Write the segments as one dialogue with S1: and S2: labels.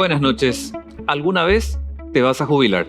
S1: Buenas noches. ¿Alguna vez te vas a jubilar?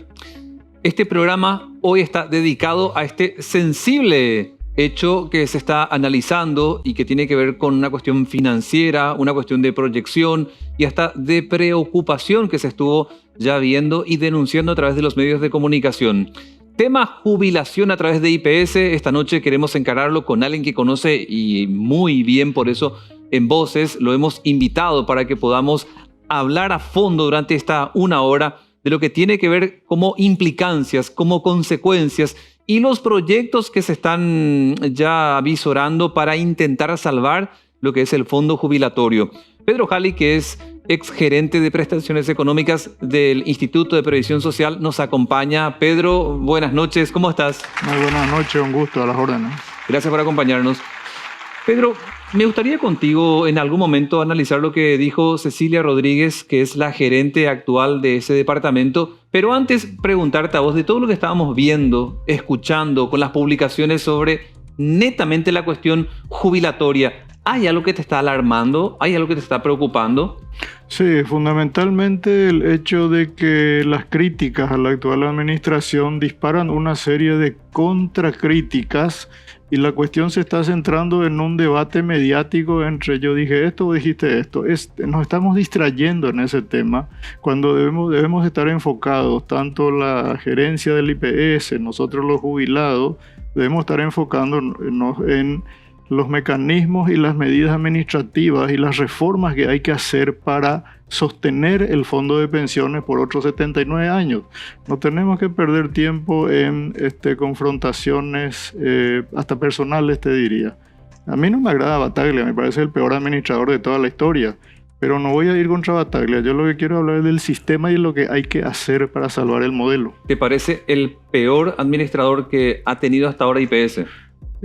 S1: Este programa hoy está dedicado a este sensible hecho que se está analizando y que tiene que ver con una cuestión financiera, una cuestión de proyección y hasta de preocupación que se estuvo ya viendo y denunciando a través de los medios de comunicación. Tema jubilación a través de IPS. Esta noche queremos encararlo con alguien que conoce y muy bien, por eso en Voces lo hemos invitado para que podamos hablar a fondo durante esta una hora de lo que tiene que ver como implicancias, como consecuencias y los proyectos que se están ya avisorando para intentar salvar lo que es el fondo jubilatorio. Pedro Jali, que es exgerente de prestaciones económicas del Instituto de Previsión Social, nos acompaña. Pedro, buenas noches, ¿cómo estás?
S2: Muy buenas noches, un gusto, a las órdenes.
S1: Gracias por acompañarnos. Pedro, me gustaría contigo en algún momento analizar lo que dijo Cecilia Rodríguez, que es la gerente actual de ese departamento, pero antes preguntarte a vos de todo lo que estábamos viendo, escuchando con las publicaciones sobre netamente la cuestión jubilatoria. ¿Hay algo que te está alarmando? ¿Hay algo que te está preocupando?
S2: Sí, fundamentalmente el hecho de que las críticas a la actual administración disparan una serie de contracríticas y la cuestión se está centrando en un debate mediático entre yo dije esto o dijiste esto. Nos estamos distrayendo en ese tema cuando debemos estar enfocados, tanto la gerencia del IPS, nosotros los jubilados, debemos estar enfocándonos en los mecanismos y las medidas administrativas y las reformas que hay que hacer para sostener el fondo de pensiones por otros 79 años. No tenemos que perder tiempo en confrontaciones hasta personales, te diría. A mí no me agrada Battaglia, me parece el peor administrador de toda la historia, pero no voy a ir contra Battaglia. Yo lo que quiero hablar es del sistema y lo que hay que hacer para salvar el modelo.
S1: ¿Te parece el peor administrador que ha tenido hasta ahora IPS?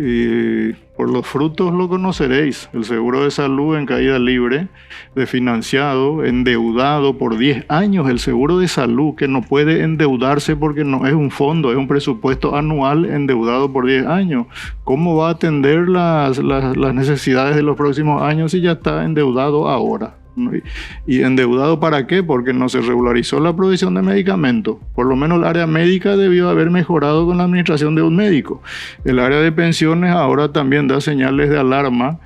S2: Y por los frutos lo conoceréis. El seguro de salud en caída libre, desfinanciado, endeudado por 10 años. El seguro de salud que no puede endeudarse porque no es un fondo, es un presupuesto anual endeudado por 10 años. ¿Cómo va a atender las necesidades de los próximos años si ya está endeudado ahora? ¿Y endeudado para qué? Porque no se regularizó la provisión de medicamentos. Por lo menos el área médica debió haber mejorado con la administración de un médico. El área de pensiones ahora también da señales de alarma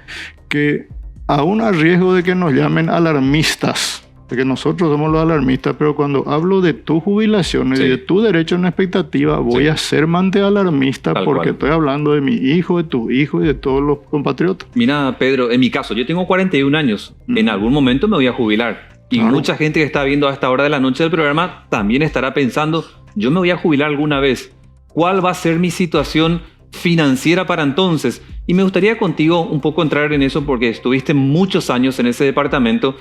S2: que, aún a riesgo de que nos llamen alarmistas, porque nosotros somos los alarmistas, pero cuando hablo de tu jubilación y de tu derecho a una expectativa, voy a ser mante alarmista porque estoy hablando de mi hijo, de tu hijo y de todos los compatriotas.
S1: Mira, Pedro, en mi caso, yo tengo 41 años. En algún momento me voy a jubilar. Y mucha gente que está viendo a esta hora de la noche del programa también estará pensando, yo me voy a jubilar alguna vez. ¿Cuál va a ser mi situación financiera para entonces? Y me gustaría contigo un poco entrar en eso porque estuviste muchos años en ese departamento.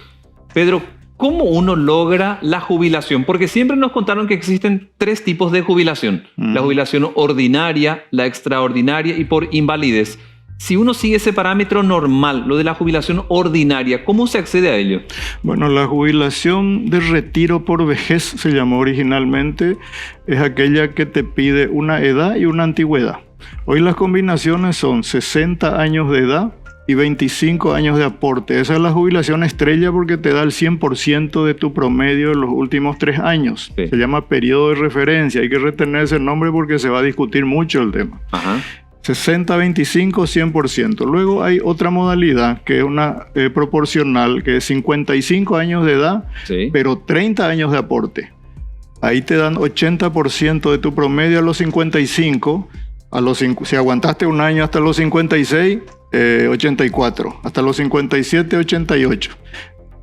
S1: Pedro, ¿cómo uno logra la jubilación? Porque siempre nos contaron que existen 3 tipos de jubilación. La jubilación ordinaria, la extraordinaria y por invalidez. Si uno sigue ese parámetro normal, lo de la jubilación ordinaria, ¿cómo se accede a ello?
S2: Bueno, la jubilación de retiro por vejez se llamó originalmente. Es aquella que te pide una edad y una antigüedad. Hoy las combinaciones son 60 años de edad y 25 años de aporte. Esa es la jubilación estrella porque te da el 100% de tu promedio en los últimos 3 años. Sí. Se llama periodo de referencia. Hay que retener ese nombre porque se va a discutir mucho el tema. 60, 25, 100%. Luego hay otra modalidad que es una proporcional, que es 55 años de edad, pero 30 años de aporte. Ahí te dan 80% de tu promedio a los 55. Si aguantaste un año hasta los 56, 84. Hasta los 57, 88.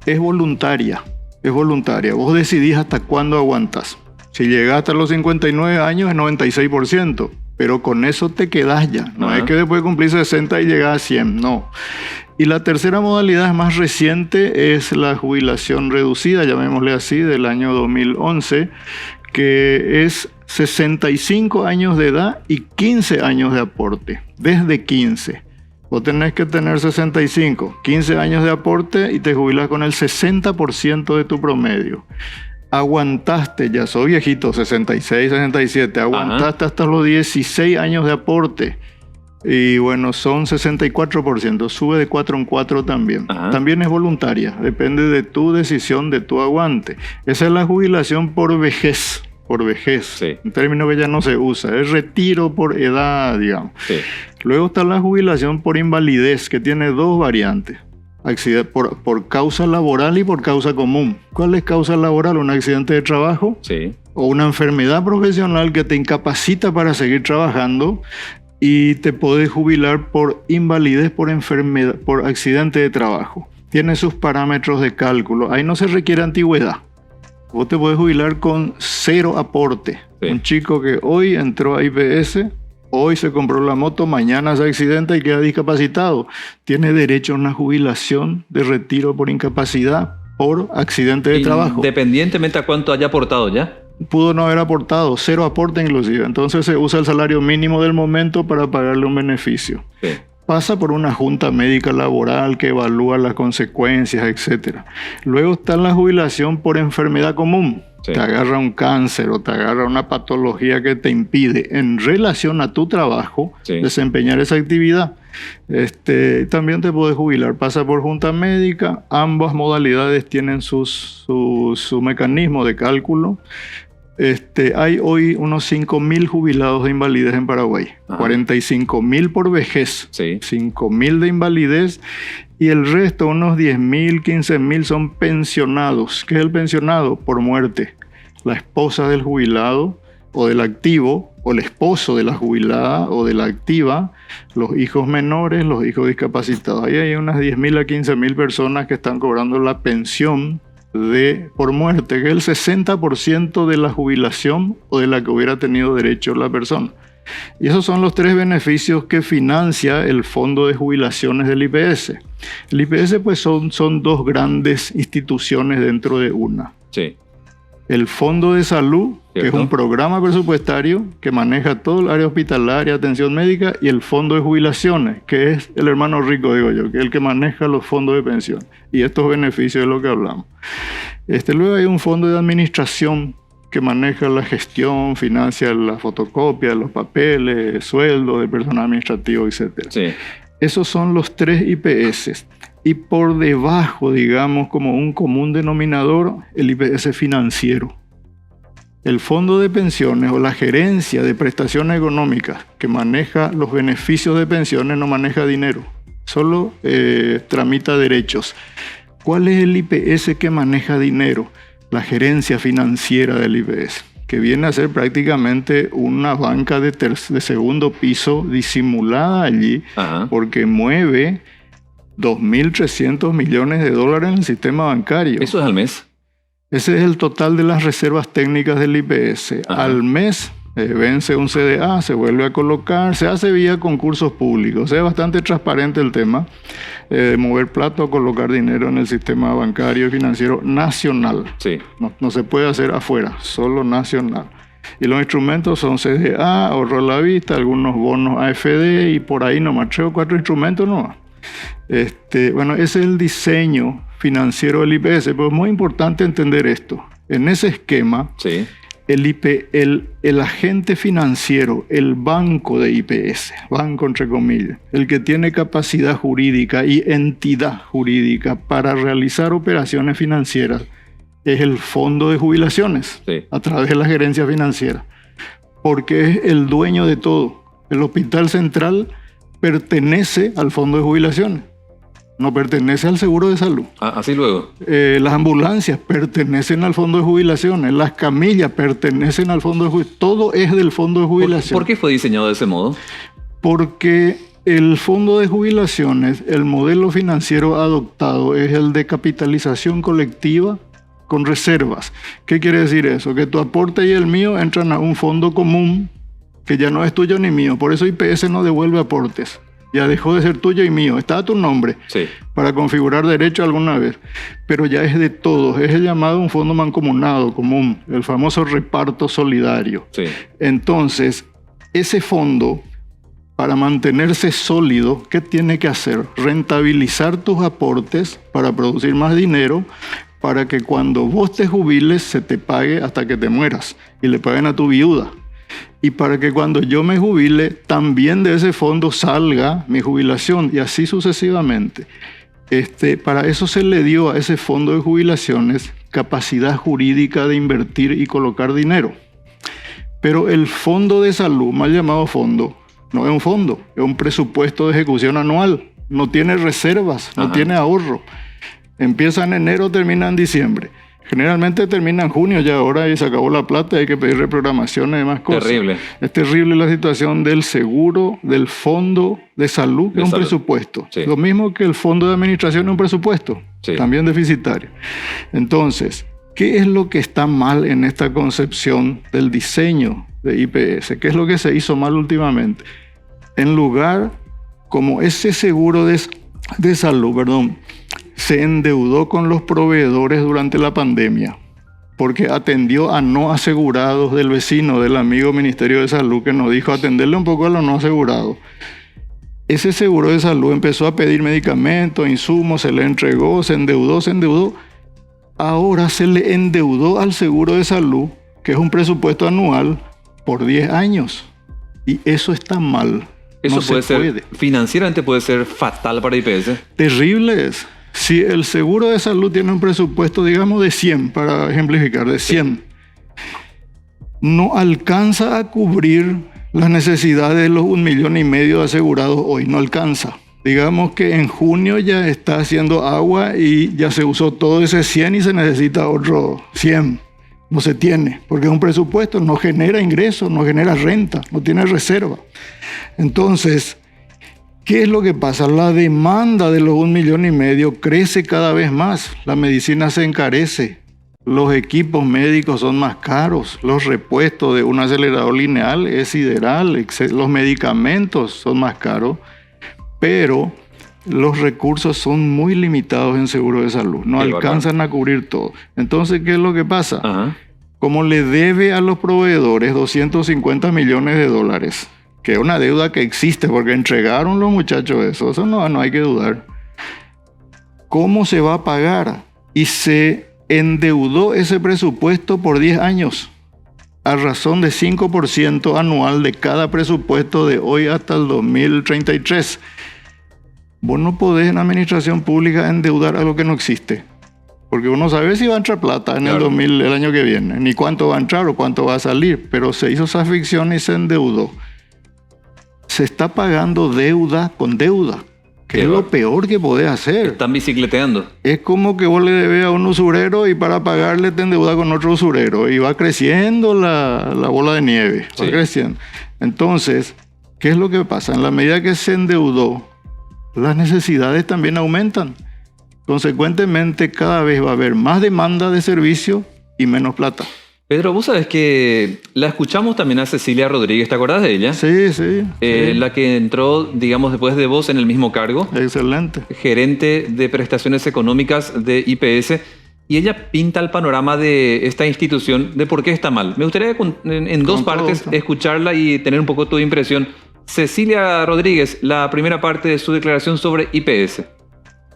S2: Es voluntaria. Vos decidís hasta cuándo aguantas. Si llegas hasta los 59 años es 96%. Pero con eso te quedás ya. No es que después de cumplir 60 y llegas a 100. No. Y la tercera modalidad más reciente es la jubilación reducida, llamémosle así, del año 2011, que es 65 años de edad y 15 años de aporte. Desde 15. Vos tenés que tener 65, 15 años de aporte y te jubilás con el 60% de tu promedio. Aguantaste, ya sos viejito, 66, 67, aguantaste hasta los 16 años de aporte. Y bueno, son 64%, sube de 4 en 4 también.
S1: Ajá.
S2: También es voluntaria, depende de tu decisión, de tu aguante. Esa es la jubilación por vejez. Por vejez,
S1: Sí.
S2: un término que ya no se usa, es retiro por edad, digamos.
S1: Sí.
S2: Luego está la jubilación por invalidez, que tiene dos variantes. Por causa laboral y por causa común. ¿Cuál es causa laboral? Un accidente de trabajo
S1: Sí.
S2: o una enfermedad profesional que te incapacita para seguir trabajando y te podés jubilar por invalidez, por enfermedad, por accidente de trabajo. Tiene sus parámetros de cálculo. Ahí no se requiere antigüedad. Vos te podés jubilar con 0 aporte.
S1: Sí.
S2: Un chico que hoy entró a IPS, hoy se compró la moto, mañana se accidenta y queda discapacitado. Tiene derecho a una jubilación de retiro por incapacidad por accidente de trabajo.
S1: Independientemente a cuánto haya aportado ya.
S2: Pudo no haber aportado, 0 aporte inclusive. Entonces se usa el salario mínimo del momento para pagarle un beneficio.
S1: Sí.
S2: Pasa por una junta médica laboral que evalúa las consecuencias, etc. Luego está la jubilación por enfermedad común.
S1: Sí.
S2: Te agarra un cáncer o te agarra una patología que te impide en relación a tu trabajo
S1: Sí.
S2: desempeñar esa actividad. También te puedes jubilar. Pasa por junta médica. Ambas modalidades tienen su mecanismo de cálculo. Hay hoy unos 5.000 jubilados de invalidez en Paraguay.
S1: Ajá.
S2: 45.000 por vejez.
S1: Sí.
S2: 5.000 de invalidez. Y el resto, unos 10.000, 15.000 son pensionados. ¿Qué es el pensionado? Por muerte. La esposa del jubilado o del activo, o el esposo de la jubilada o de la activa, los hijos menores, los hijos discapacitados. Ahí hay unas 10.000 a 15.000 personas que están cobrando la pensión por muerte, que es el 60% de la jubilación o de la que hubiera tenido derecho la persona. Y esos son los 3 beneficios que financia el Fondo de Jubilaciones del IPS. El IPS pues son 2 grandes instituciones dentro de una.
S1: Sí.
S2: El Fondo de Salud, que es
S1: ¿Cierto?
S2: un programa presupuestario que maneja todo el área hospitalaria, atención médica, y el Fondo de Jubilaciones, que es el hermano rico, digo yo, que es el que maneja los fondos de pensión. Y estos beneficios de lo que hablamos. Luego hay un fondo de administración que maneja la gestión, financia la fotocopia, los papeles, sueldos de personal administrativo, etc.
S1: Sí.
S2: Esos son los 3 IPS. Y por debajo, digamos, como un común denominador, el IPS financiero. El fondo de pensiones o la gerencia de prestaciones económicas que maneja los beneficios de pensiones no maneja dinero, solo tramita derechos. ¿Cuál es el IPS que maneja dinero? La gerencia financiera del IPS, que viene a ser prácticamente una banca de segundo piso disimulada allí,
S1: Ajá.
S2: porque mueve 2.300 millones de dólares en el sistema bancario.
S1: Eso es al mes.
S2: Ese es el total de las reservas técnicas del IPS.
S1: Ajá.
S2: Al mes vence un CDA, se vuelve a colocar, se hace vía concursos públicos. O sea, es bastante transparente el tema de mover plata o colocar dinero en el sistema bancario y financiero nacional.
S1: Sí.
S2: No se puede hacer afuera, solo nacional. Y los instrumentos son CDA, ahorro a la vista, algunos bonos AFD y por ahí nomás 3 o 4 instrumentos nomás. Bueno, ese es el diseño financiero del IPS, pero es muy importante entender esto. En ese esquema,
S1: Sí.
S2: el agente financiero, el banco de IPS, banco entre comillas, el que tiene capacidad jurídica y entidad jurídica para realizar operaciones financieras, es el Fondo de Jubilaciones,
S1: Sí.
S2: a través de la gerencia financiera, porque es el dueño de todo. El Hospital Central pertenece al Fondo de Jubilaciones, no pertenece al Seguro de Salud.
S1: Ah, así luego.
S2: Las ambulancias pertenecen al Fondo de Jubilaciones, las camillas pertenecen al Fondo de Jubilaciones, todo es del Fondo de Jubilaciones.
S1: ¿Por qué fue diseñado de ese modo?
S2: Porque el Fondo de Jubilaciones, el modelo financiero adoptado es el de capitalización colectiva con reservas. ¿Qué quiere decir eso? Que tu aporte y el mío entran a un fondo común que ya no es tuyo ni mío. Por eso IPS no devuelve aportes. Ya dejó de ser tuyo y mío. Está a tu nombre
S1: Sí.
S2: para configurar derecho alguna vez. Pero ya es de todos. Es el llamado un fondo mancomunado común, el famoso reparto solidario.
S1: Sí.
S2: Entonces, ese fondo, para mantenerse sólido, ¿qué tiene que hacer? Rentabilizar tus aportes para producir más dinero, para que cuando vos te jubiles se te pague hasta que te mueras y le paguen a tu viuda. y para que cuando yo me jubile, también de ese fondo salga mi jubilación, y así sucesivamente. Para eso se le dio a ese fondo de jubilaciones capacidad jurídica de invertir y colocar dinero. Pero el fondo de salud, mal llamado fondo, no es un fondo, es un presupuesto de ejecución anual. No tiene reservas, no tiene ahorro. Empieza en enero, termina en diciembre. Generalmente termina en junio ya ahora y se acabó la plata, hay que pedir reprogramaciones y demás cosas.
S1: Terrible.
S2: Es terrible la situación del seguro, del fondo de salud, que es un presupuesto.
S1: Sí.
S2: Lo mismo que el fondo de administración es un presupuesto,
S1: sí,
S2: también deficitario. Entonces, ¿qué es lo que está mal en esta concepción del diseño de IPS? ¿Qué es lo que se hizo mal últimamente? En lugar, como ese seguro de salud, se endeudó con los proveedores durante la pandemia, porque atendió a no asegurados del vecino, del amigo Ministerio de Salud, que nos dijo atenderle un poco a los no asegurados. Ese seguro de salud empezó a pedir medicamentos, insumos, se le entregó, se endeudó. Ahora se le endeudó al seguro de salud, que es un presupuesto anual, por 10 años. Y eso está mal.
S1: Eso financieramente puede ser fatal para IPS.
S2: Terrible es. Si el seguro de salud tiene un presupuesto, digamos, de 100, para ejemplificar, de 100, no alcanza a cubrir las necesidades de los 1,5 millones de asegurados hoy, no alcanza. Digamos que en junio ya está haciendo agua y ya se usó todo ese 100 y se necesita otro 100. No se tiene, porque es un presupuesto, no genera ingresos, no genera renta, no tiene reserva. Entonces, ¿qué es lo que pasa? La demanda de los 1,5 millones crece cada vez más. La medicina se encarece. Los equipos médicos son más caros. Los repuestos de un acelerador lineal es sideral. Los medicamentos son más caros. Pero los recursos son muy limitados en seguro de salud. No alcanzan a cubrir todo. Entonces, ¿qué es lo que pasa? Como le debe a los proveedores 250 millones de dólares, que es una deuda que existe porque entregaron los muchachos eso no hay que dudar. ¿Cómo se va a pagar? Y se endeudó ese presupuesto por 10 años, a razón de 5% anual de cada presupuesto de hoy hasta el 2033. Vos no podés en administración pública endeudar algo que no existe, porque uno sabe si va a entrar plata en el año que viene, ni cuánto va a entrar o cuánto va a salir, pero se hizo esa ficción y se endeudó. Se está pagando deuda con deuda, que es lo peor que podés hacer.
S1: Están bicicleteando.
S2: Es como que vos le debes a un usurero y para pagarle te endeudas con otro usurero y va creciendo la bola de nieve, va creciendo. Entonces, ¿qué es lo que pasa? En la medida que se endeudó, las necesidades también aumentan. Consecuentemente, cada vez va a haber más demanda de servicio y menos plata.
S1: Pedro, vos sabés que la escuchamos también a Cecilia Rodríguez, ¿te acordás de ella?
S2: Sí.
S1: La que entró, digamos, después de vos en el mismo cargo.
S2: Excelente.
S1: Gerente de prestaciones económicas de IPS. Y ella pinta el panorama de esta institución de por qué está mal. Me gustaría en dos partes escucharla y tener un poco tu impresión. Cecilia Rodríguez, la primera parte de su declaración sobre IPS.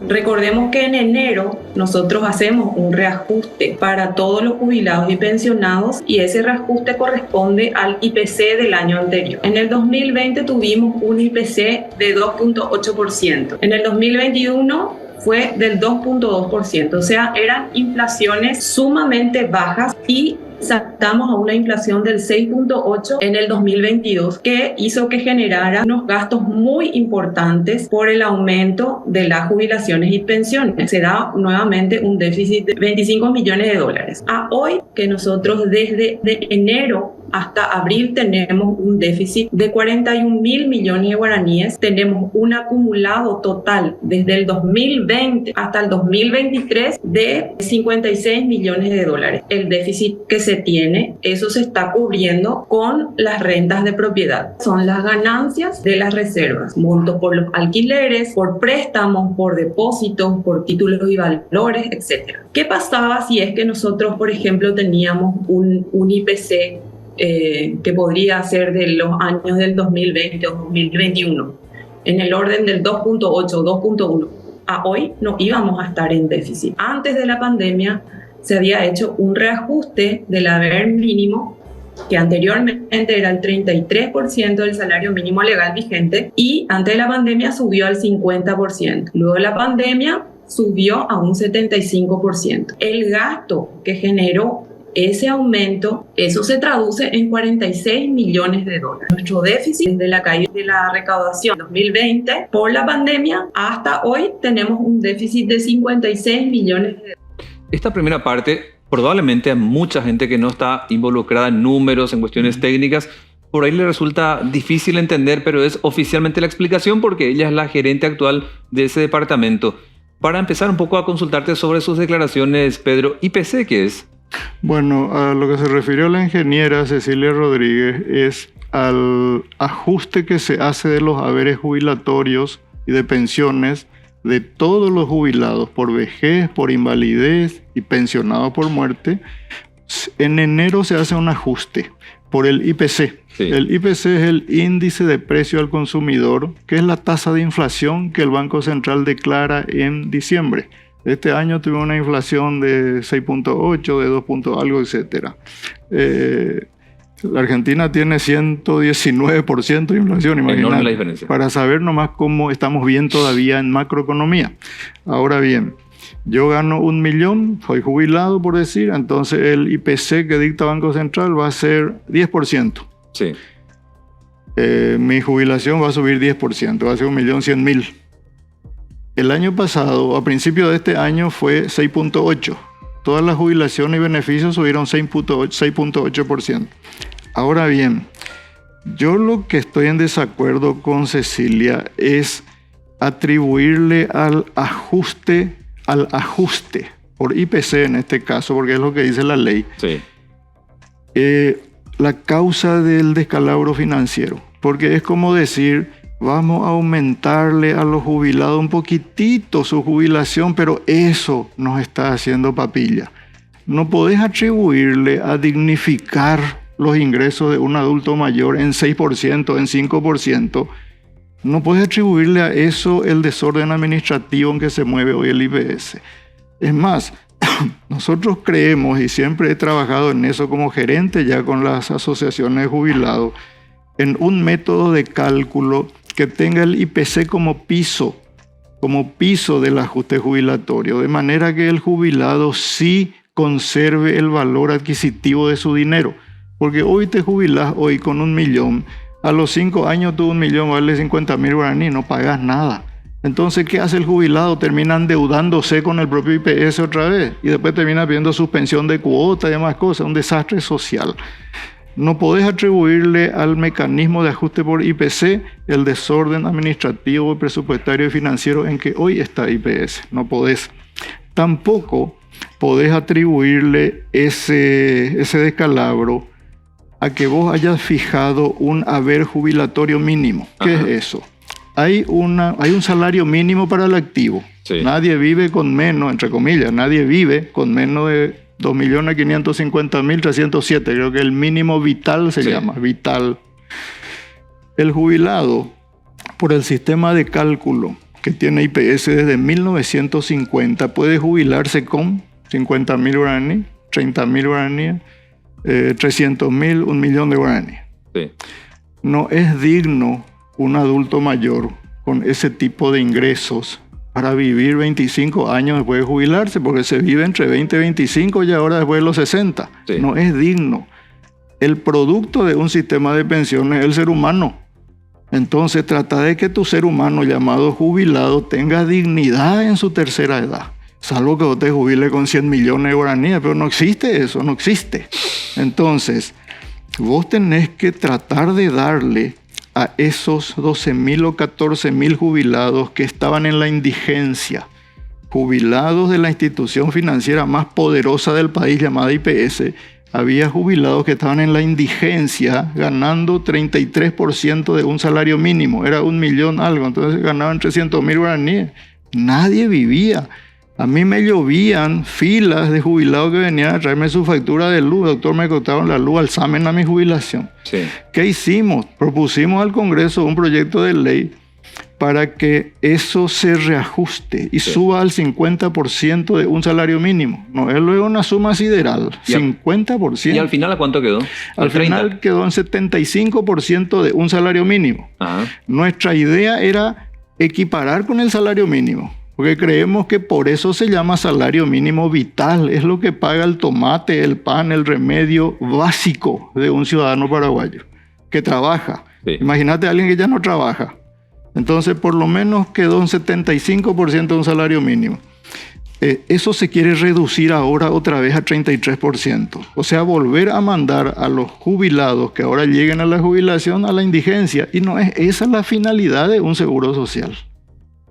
S3: Recordemos que en enero nosotros hacemos un reajuste para todos los jubilados y pensionados y ese reajuste corresponde al IPC del año anterior. En el 2020 tuvimos un IPC de 2.8%. En el 2021 fue del 2.2%. O sea, eran inflaciones sumamente bajas y saltamos a una inflación del 6.8 en el 2022, que hizo que generara unos gastos muy importantes por el aumento de las jubilaciones y pensiones. Se da nuevamente un déficit de 25 millones de dólares. A hoy, que nosotros desde enero hasta abril tenemos un déficit de 41.000 millones de guaraníes, tenemos un acumulado total desde el 2020 hasta el 2023 de 56 millones de dólares. El déficit que se tiene, eso se está cubriendo con las rentas de propiedad. Son las ganancias de las reservas, montos por los alquileres, por préstamos, por depósitos, por títulos y valores, etc. ¿Qué pasaba si es que nosotros, por ejemplo, teníamos un IPC que podría ser de los años del 2020 o 2021, en el orden del 2.8 o 2.1? A hoy no íbamos a estar en déficit. Antes de la pandemia se había hecho un reajuste del haber mínimo que anteriormente era el 33% del salario mínimo legal vigente y antes de la pandemia subió al 50%. Luego de la pandemia subió a un 75%. El gasto que generó ese aumento, eso se traduce en 46 millones de dólares. Nuestro déficit desde la caída de la recaudación 2020 por la pandemia hasta hoy tenemos un déficit de 56 millones de dólares.
S1: Esta primera parte, probablemente a mucha gente que no está involucrada en números, en cuestiones técnicas, por ahí le resulta difícil entender, pero es oficialmente la explicación porque ella es la gerente actual de ese departamento. Para empezar un poco a consultarte sobre sus declaraciones, Pedro, ¿IPC qué es?
S2: Bueno, a lo que se refirió la ingeniera Cecilia Rodríguez es al ajuste que se hace de los haberes jubilatorios y de pensiones de todos los jubilados por vejez, por invalidez y pensionados por muerte. En enero se hace un ajuste por el IPC.
S1: Sí.
S2: El IPC es el índice de precio al consumidor, que es la tasa de inflación que el Banco Central declara en diciembre. Este año tuvimos una inflación de 6.8, de 2. Algo, etc. La Argentina tiene 119% de inflación, imagínate.
S1: Enorme la diferencia.
S2: Para saber nomás cómo estamos bien todavía en macroeconomía. Ahora bien, yo gano 1 millón, soy jubilado por decir, entonces el IPC que dicta Banco Central va a ser 10%.
S1: Sí.
S2: Mi jubilación va a subir 10%, va a ser 1.100.000. El año pasado, a principio de este año, fue 6.8. Todas las jubilaciones y beneficios subieron 6.8%. Ahora bien, yo lo que estoy en desacuerdo con Cecilia es atribuirle al ajuste por IPC en este caso, porque es lo que dice la ley,
S1: Sí.
S2: la causa del descalabro financiero. Porque es como decir, vamos a aumentarle a los jubilados un poquitito su jubilación, pero eso nos está haciendo papilla. No podés atribuirle a dignificar los ingresos de un adulto mayor en 6%, en 5%. No podés atribuirle a eso el desorden administrativo en que se mueve hoy el IPS. Es más, nosotros creemos, y siempre he trabajado en eso como gerente ya con las asociaciones de jubilados, en un método de cálculo que tenga el IPC como piso del ajuste jubilatorio, de manera que el jubilado sí conserve el valor adquisitivo de su dinero. Porque hoy te jubilás hoy con 1 millón, a los 5 años tu 1 millón vale 50.000 guaraníes, no pagas nada. Entonces, ¿qué hace el jubilado? Termina endeudándose con el propio IPS otra vez y después termina pidiendo suspensión de cuota y demás cosas, un desastre social. No podés atribuirle al mecanismo de ajuste por IPC el desorden administrativo, presupuestario y financiero en que hoy está IPS. No podés. Tampoco podés atribuirle ese descalabro a que vos hayas fijado un haber jubilatorio mínimo. ¿Qué es eso? Hay un salario mínimo para el activo.
S1: Sí.
S2: Nadie vive con menos, entre comillas, nadie vive con menos de 2.550.307, creo que el mínimo vital se llama, vital. El jubilado, por el sistema de cálculo que tiene IPS desde 1950, puede jubilarse con 50.000 guaraníes, 30.000 guaraníes, 300.000, 1 millón de guaraníes.
S1: Sí.
S2: No es digno un adulto mayor con ese tipo de ingresos para vivir 25 años después de jubilarse, porque se vive entre 20 y 25 y ahora después de los 60.
S1: Sí.
S2: No es digno. El producto de un sistema de pensiones es el ser humano. Entonces trata de que tu ser humano llamado jubilado tenga dignidad en su tercera edad. Salvo que vos te jubiles con 100 millones de guaraníes, pero no existe eso, no existe. Entonces, vos tenés que tratar de darle a esos 12.000 o 14.000 jubilados que estaban en la indigencia, jubilados de la institución financiera más poderosa del país llamada IPS, había jubilados que estaban en la indigencia ganando 33% de un salario mínimo, era 1 millón algo, entonces ganaban 300.000 guaraníes. Nadie vivía. A mí me llovían filas de jubilados que venían a traerme su factura de luz. Doctor, me cortaron la luz, alzamen a mi jubilación.
S1: Sí.
S2: ¿Qué hicimos? Propusimos al Congreso un proyecto de ley para que eso se reajuste y suba al 50% de un salario mínimo. No es luego una suma sideral, 50%.
S1: ¿Y al final a cuánto quedó?
S2: Al final quedó en 75% de un salario mínimo.
S1: Ajá.
S2: Nuestra idea era equiparar con el salario mínimo, porque creemos que por eso se llama salario mínimo vital. Es lo que paga el tomate, el pan, el remedio básico de un ciudadano paraguayo que trabaja.
S1: Sí.
S2: Imagínate a alguien que ya no trabaja. Entonces, por lo menos quedó un 75% de un salario mínimo. Eso se quiere reducir ahora otra vez a 33%. O sea, volver a mandar a los jubilados que ahora lleguen a la jubilación a la indigencia. Y no es esa la finalidad de un seguro social.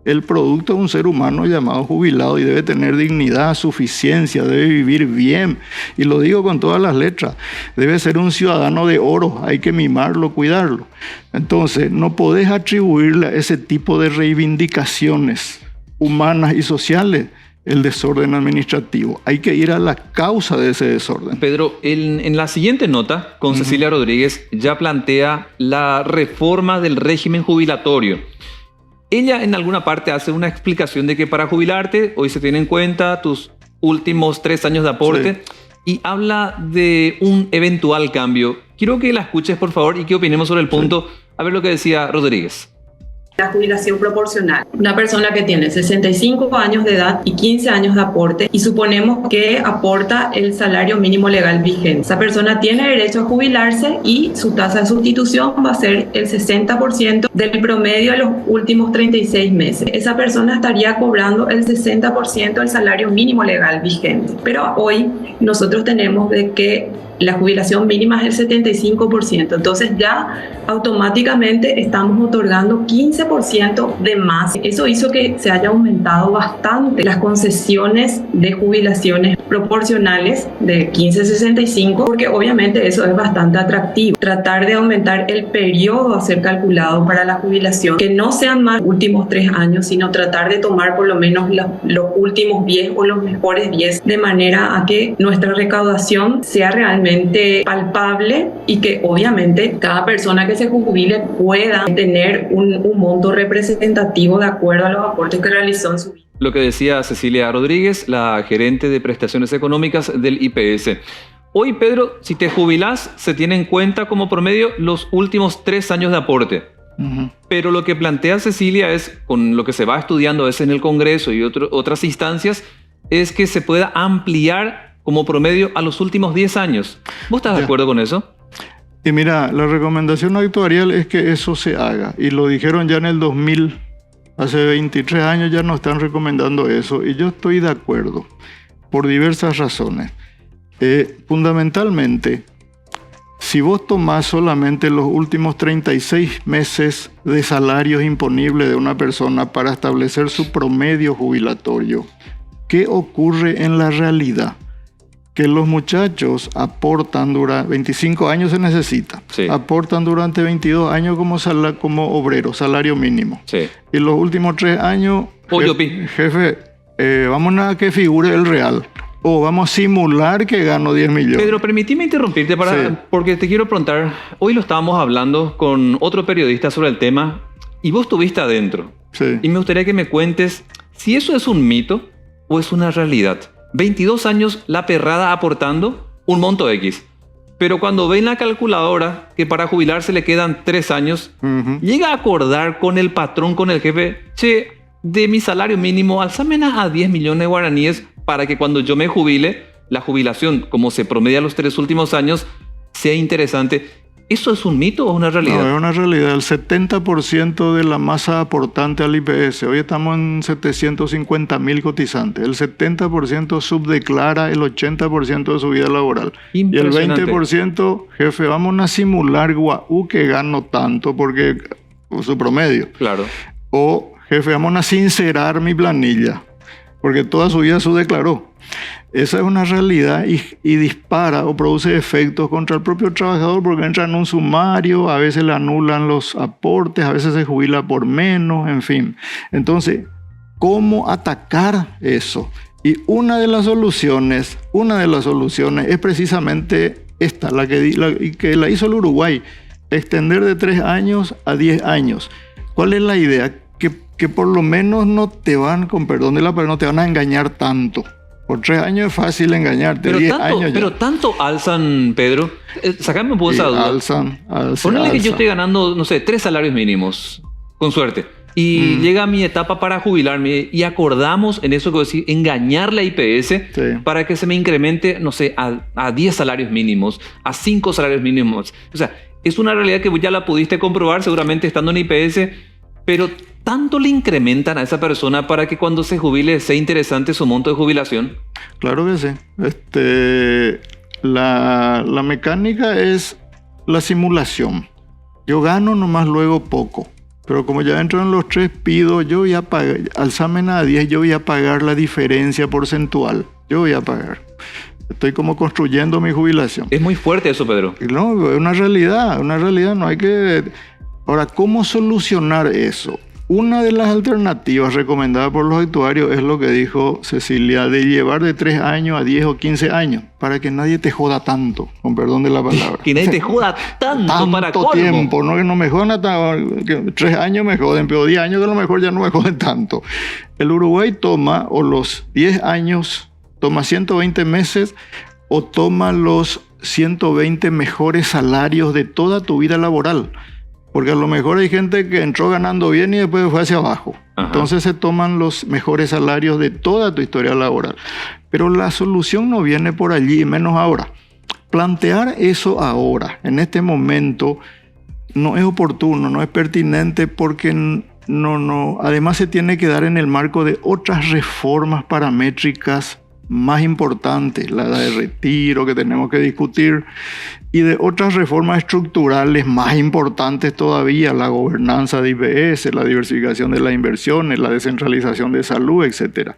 S2: El producto es un ser humano llamado jubilado y debe tener dignidad, suficiencia, debe vivir bien. Y lo digo con todas las letras. Debe ser un ciudadano de oro, hay que mimarlo, cuidarlo. Entonces, no podés atribuirle a ese tipo de reivindicaciones humanas y sociales el desorden administrativo. Hay que ir a la causa de ese desorden.
S1: Pedro, en la siguiente nota, con Cecilia Rodríguez, ya plantea la reforma del régimen jubilatorio. Ella en alguna parte hace una explicación de que para jubilarte hoy se tienen en cuenta tus últimos 3 años de aporte y habla de un eventual cambio. Quiero que la escuches, por favor, y que opinemos sobre el punto. A ver lo que decía Rodríguez.
S3: La jubilación proporcional. Una persona que tiene 65 años de edad y 15 años de aporte y suponemos que aporta el salario mínimo legal vigente. Esa persona tiene derecho a jubilarse y su tasa de sustitución va a ser el 60% del promedio de los últimos 36 meses. Esa persona estaría cobrando el 60% del salario mínimo legal vigente. Pero hoy nosotros tenemos de que la jubilación mínima es el 75%, entonces ya automáticamente estamos otorgando 15% de más. Eso hizo que se haya aumentado bastante las concesiones de jubilaciones proporcionales de 15-65, porque obviamente eso es bastante atractivo. Tratar de aumentar el periodo a ser calculado para la jubilación, que no sean más los últimos 3 años, sino tratar de tomar por lo menos los últimos 10 o los mejores 10, de manera a que nuestra recaudación sea realmente palpable y que obviamente cada persona que se jubile pueda tener un monto representativo de acuerdo a los aportes que realizó en su vida.
S1: Lo que decía Cecilia Rodríguez, la gerente de prestaciones económicas del IPS. Hoy, Pedro, si te jubilás, se tiene en cuenta como promedio los últimos 3 años de aporte. Pero lo que plantea Cecilia es, con lo que se va estudiando a veces en el Congreso y otras instancias, es que se pueda ampliar como promedio a los últimos 10 años. ¿Vos estás de acuerdo con eso?
S2: Y mira, la recomendación actuarial es que eso se haga. Y lo dijeron ya en el 2000. Hace 23 años ya nos están recomendando eso. Y yo estoy de acuerdo por diversas razones. Fundamentalmente, si vos tomás solamente los últimos 36 meses de salarios imponibles de una persona para establecer su promedio jubilatorio, ¿qué ocurre en la realidad? Que los muchachos aportan durante 25 años se necesita, aportan durante 22 años como obreros, salario mínimo. Sí. Y los últimos 3 años, jefe, vamos a que figure el real. O vamos a simular que gano 10 millones.
S1: Pedro, permíteme interrumpirte porque te quiero preguntar. Hoy lo estábamos hablando con otro periodista sobre el tema y vos estuviste adentro. Sí. Y me gustaría que me cuentes si eso es un mito o es una realidad. 22 años la perrada aportando un monto X. Pero cuando ven la calculadora que para jubilarse le quedan 3 años, llega a acordar con el patrón, con el jefe, che, de mi salario mínimo, alzame a 10 millones de guaraníes para que cuando yo me jubile, la jubilación, como se promedia los 3 últimos años, sea interesante. ¿Eso es un mito o una realidad?
S2: No, es una realidad. El 70% de la masa aportante al IPS, hoy estamos en 750.000 cotizantes, el 70% subdeclara el 80% de su vida laboral. Y el 20%, jefe, vamos a simular guau que gano tanto porque su promedio.
S1: Claro.
S2: O, jefe, vamos a sincerar mi planilla porque toda su vida subdeclaró. Esa es una realidad y dispara o produce efectos contra el propio trabajador porque entra en un sumario, a veces le anulan los aportes, a veces se jubila por menos, en fin. Entonces, ¿cómo atacar eso? Y una de las soluciones es precisamente esta, que la hizo el Uruguay, extender de 3 años a 10 años. ¿Cuál es la idea? Que que por lo menos no te van, con perdón de la palabra, no te van a engañar tanto. Por 3 años es fácil engañarte,
S1: Pero
S2: 10
S1: tanto,
S2: años ya.
S1: pero tanto alzan, Pedro. Sacame un poco esa duda.
S2: Alzan.
S1: Ponele que yo estoy ganando, no sé, 3 salarios mínimos, con suerte. Y llega mi etapa para jubilarme y acordamos en eso que decir, engañar la IPS
S2: Sí.
S1: para que se me incremente, no sé, a 10 salarios mínimos, a 5 salarios mínimos. O sea, es una realidad que ya la pudiste comprobar seguramente estando en IPS, pero ¿tanto le incrementan a esa persona para que cuando se jubile sea interesante su monto de jubilación?
S2: Claro que sí. La mecánica es la simulación. Yo gano nomás luego poco. Pero como ya entro en los 3, pido, yo voy a pagar, alzamen a 10, yo voy a pagar la diferencia porcentual. Yo voy a pagar. Estoy como construyendo mi jubilación.
S1: Es muy fuerte eso, Pedro.
S2: No, es una realidad, no hay que... Ahora, ¿cómo solucionar eso? Una de las alternativas recomendadas por los actuarios es lo que dijo Cecilia, de llevar de 3 años a 10 o 15 años, para que nadie te joda tanto, con perdón de la palabra.
S1: Que nadie te joda tanto para colmo.
S2: Tiempo, no que no me jodan, que 3 años me joden, pero 10 años que a lo mejor ya no me joden tanto. El Uruguay toma, o los 10 años, toma 120 meses, o toma los 120 mejores salarios de toda tu vida laboral. Porque a lo mejor hay gente que entró ganando bien y después fue hacia abajo.
S1: Ajá.
S2: Entonces se toman los mejores salarios de toda tu historia laboral. Pero la solución no viene por allí, menos ahora. Plantear eso ahora, en este momento, no es oportuno, no es pertinente porque además se tiene que dar en el marco de otras reformas paramétricas más importantes, la edad de retiro que tenemos que discutir, y de otras reformas estructurales más importantes todavía, la gobernanza de IPS, la diversificación de las inversiones, la descentralización de salud, etc.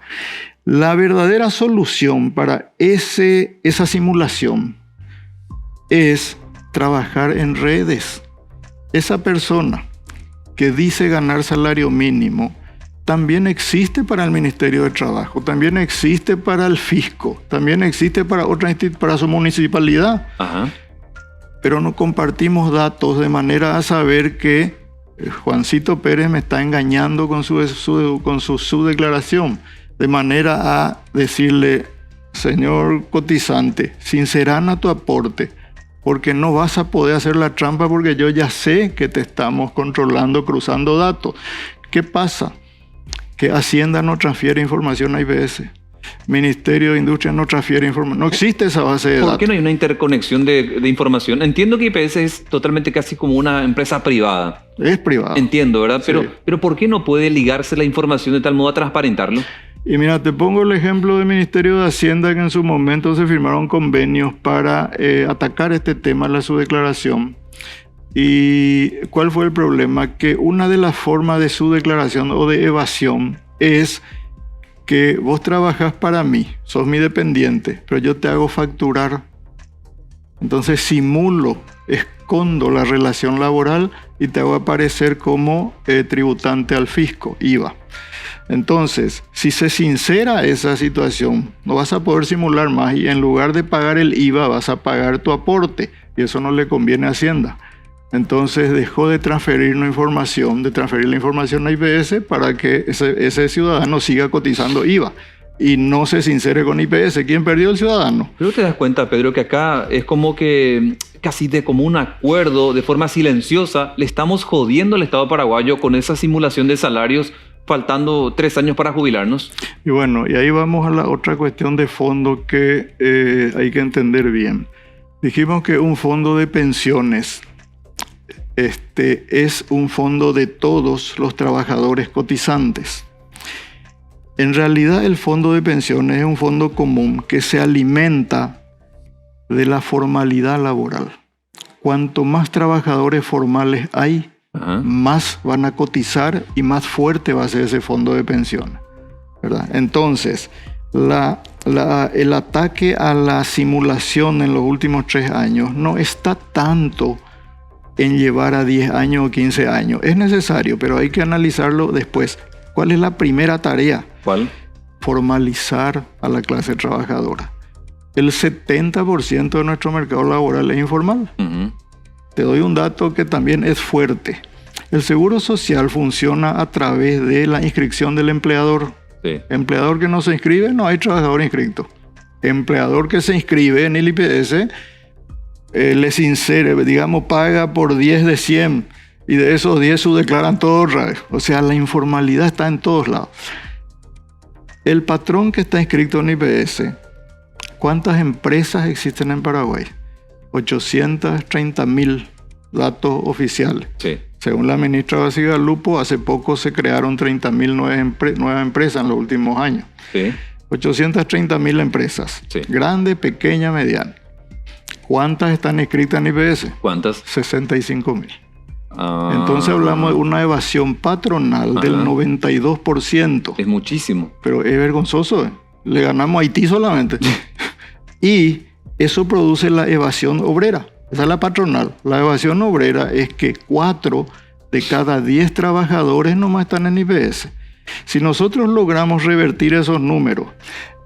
S2: La verdadera solución para esa simulación es trabajar en redes. Esa persona que dice ganar salario mínimo también existe para el Ministerio de Trabajo, también existe para el fisco, también existe para para su municipalidad.
S1: Ajá.
S2: Pero no compartimos datos de manera a saber que Juancito Pérez me está engañando con su declaración, de manera a decirle, señor cotizante, sincerana tu aporte, porque no vas a poder hacer la trampa porque yo ya sé que te estamos controlando, cruzando datos. ¿Qué pasa? Que Hacienda no transfiere información a IPS. Ministerio de Industria no transfiere información. No existe esa base de datos.
S1: ¿Por qué no hay una interconexión de información? Entiendo que IPS es totalmente casi como una empresa privada.
S2: Es privado.
S1: Entiendo, ¿verdad?
S2: Sí.
S1: Pero ¿por qué no puede ligarse la información de tal modo a transparentarlo?
S2: Y mira, te pongo el ejemplo del Ministerio de Hacienda, que en su momento se firmaron convenios para atacar este tema, la subdeclaración. ¿Y cuál fue el problema? Que una de las formas de subdeclaración o de evasión es que vos trabajás para mí, sos mi dependiente, pero yo te hago facturar. Entonces simulo, escondo la relación laboral y te hago aparecer como tributante al fisco, IVA. Entonces, si se sincera esa situación, no vas a poder simular más y en lugar de pagar el IVA vas a pagar tu aporte y eso no le conviene a Hacienda. Entonces dejó de transferir la información a IPS para que ese ciudadano siga cotizando IVA y no se sincere con IPS. ¿Quién perdió? El ciudadano.
S1: Pero te das cuenta, Pedro, que acá es como que casi de común acuerdo, de forma silenciosa, le estamos jodiendo al Estado paraguayo con esa simulación de salarios faltando 3 años para jubilarnos.
S2: Y bueno, y ahí vamos a la otra cuestión de fondo que hay que entender bien. Dijimos que un fondo de pensiones es un fondo de todos los trabajadores cotizantes. En realidad el fondo de pensiones es un fondo común que se alimenta de la formalidad laboral. Cuanto más trabajadores formales hay, más van a cotizar y más fuerte va a ser ese fondo de pensiones, ¿verdad? Entonces, el ataque a la simulación en los últimos 3 años no está tanto en llevar a 10 años o 15 años. Es necesario, pero hay que analizarlo después. ¿Cuál es la primera tarea?
S1: ¿Cuál?
S2: Formalizar a la clase trabajadora. El 70% de nuestro mercado laboral es informal. Te doy un dato que también es fuerte. El seguro social funciona a través de la inscripción del empleador.
S1: Sí.
S2: Empleador que no se inscribe, no hay trabajador inscrito. Empleador que se inscribe en el IPS, les insere, digamos, paga por 10 de 100 y de esos 10 subdeclaran todo otra vez. O sea, la informalidad está en todos lados. El patrón que está inscrito en IPS, ¿cuántas empresas existen en Paraguay? 830.000 datos oficiales.
S1: Sí.
S2: Según la ministra Bacigalupo, hace poco se crearon 30.000 nuevas empresas en los últimos años.
S1: Sí.
S2: 830.000 empresas.
S1: Sí.
S2: Grande, pequeña, mediana. ¿Cuántas están inscritas en IPS?
S1: ¿Cuántas?
S2: 65.000. Entonces hablamos de una evasión patronal del 92%.
S1: Es muchísimo.
S2: Pero es vergonzoso. Le ganamos a Haití solamente. Y eso produce la evasión obrera. Esa es la patronal. La evasión obrera es que 4 de cada 10 trabajadores nomás están en IPS. Si nosotros logramos revertir esos números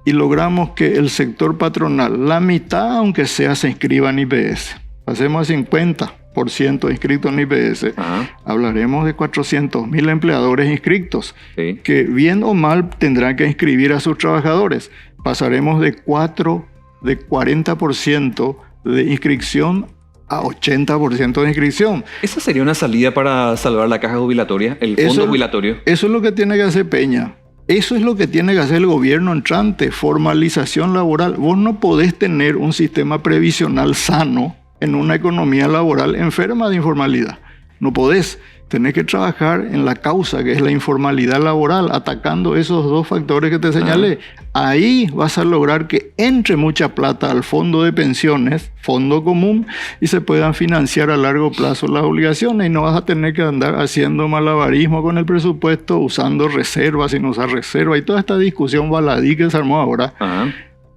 S2: y logramos que el sector patronal, la mitad aunque sea, se inscriba en IPS, pasemos a 50% inscritos en IPS, hablaremos de 400.000 empleadores inscritos,
S1: sí,
S2: que bien o mal tendrán que inscribir a sus trabajadores. Pasaremos de 40% de inscripción a 80% de inscripción.
S1: ¿Esa sería una salida para salvar la caja jubilatoria, el fondo jubilatorio?
S2: Eso es lo que tiene que hacer Peña. Eso es lo que tiene que hacer el gobierno entrante, formalización laboral. Vos no podés tener un sistema previsional sano en una economía laboral enferma de informalidad. No podés. Tenés que trabajar en la causa, que es la informalidad laboral, atacando esos dos factores que te señalé. Ahí vas a lograr que entre mucha plata al fondo de pensiones, fondo común, y se puedan financiar a largo plazo las obligaciones, y no vas a tener que andar haciendo malabarismo con el presupuesto, usando reservas, sin usar reservas, y toda esta discusión baladí que se armó ahora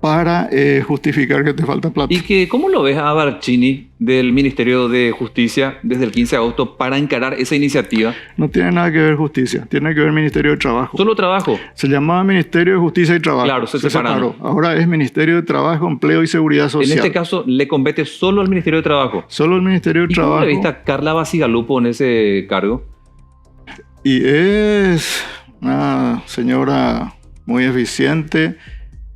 S2: para justificar que te falta plata.
S1: ¿Y cómo lo ves a Barcini del Ministerio de Justicia desde el 15 de agosto para encarar esa iniciativa?
S2: No tiene nada que ver justicia, tiene que ver Ministerio de Trabajo.
S1: ¿Solo trabajo?
S2: Se llamaba Ministerio de Justicia y Trabajo.
S1: Claro, se separó.
S2: Ahora es Ministerio de Trabajo, Empleo y Seguridad Social.
S1: En este caso, ¿le compete solo al Ministerio de Trabajo?
S2: Solo al Ministerio de Trabajo.
S1: ¿Y cómo le viste a Carla Bacigalupo en ese cargo?
S2: Y es una señora muy eficiente,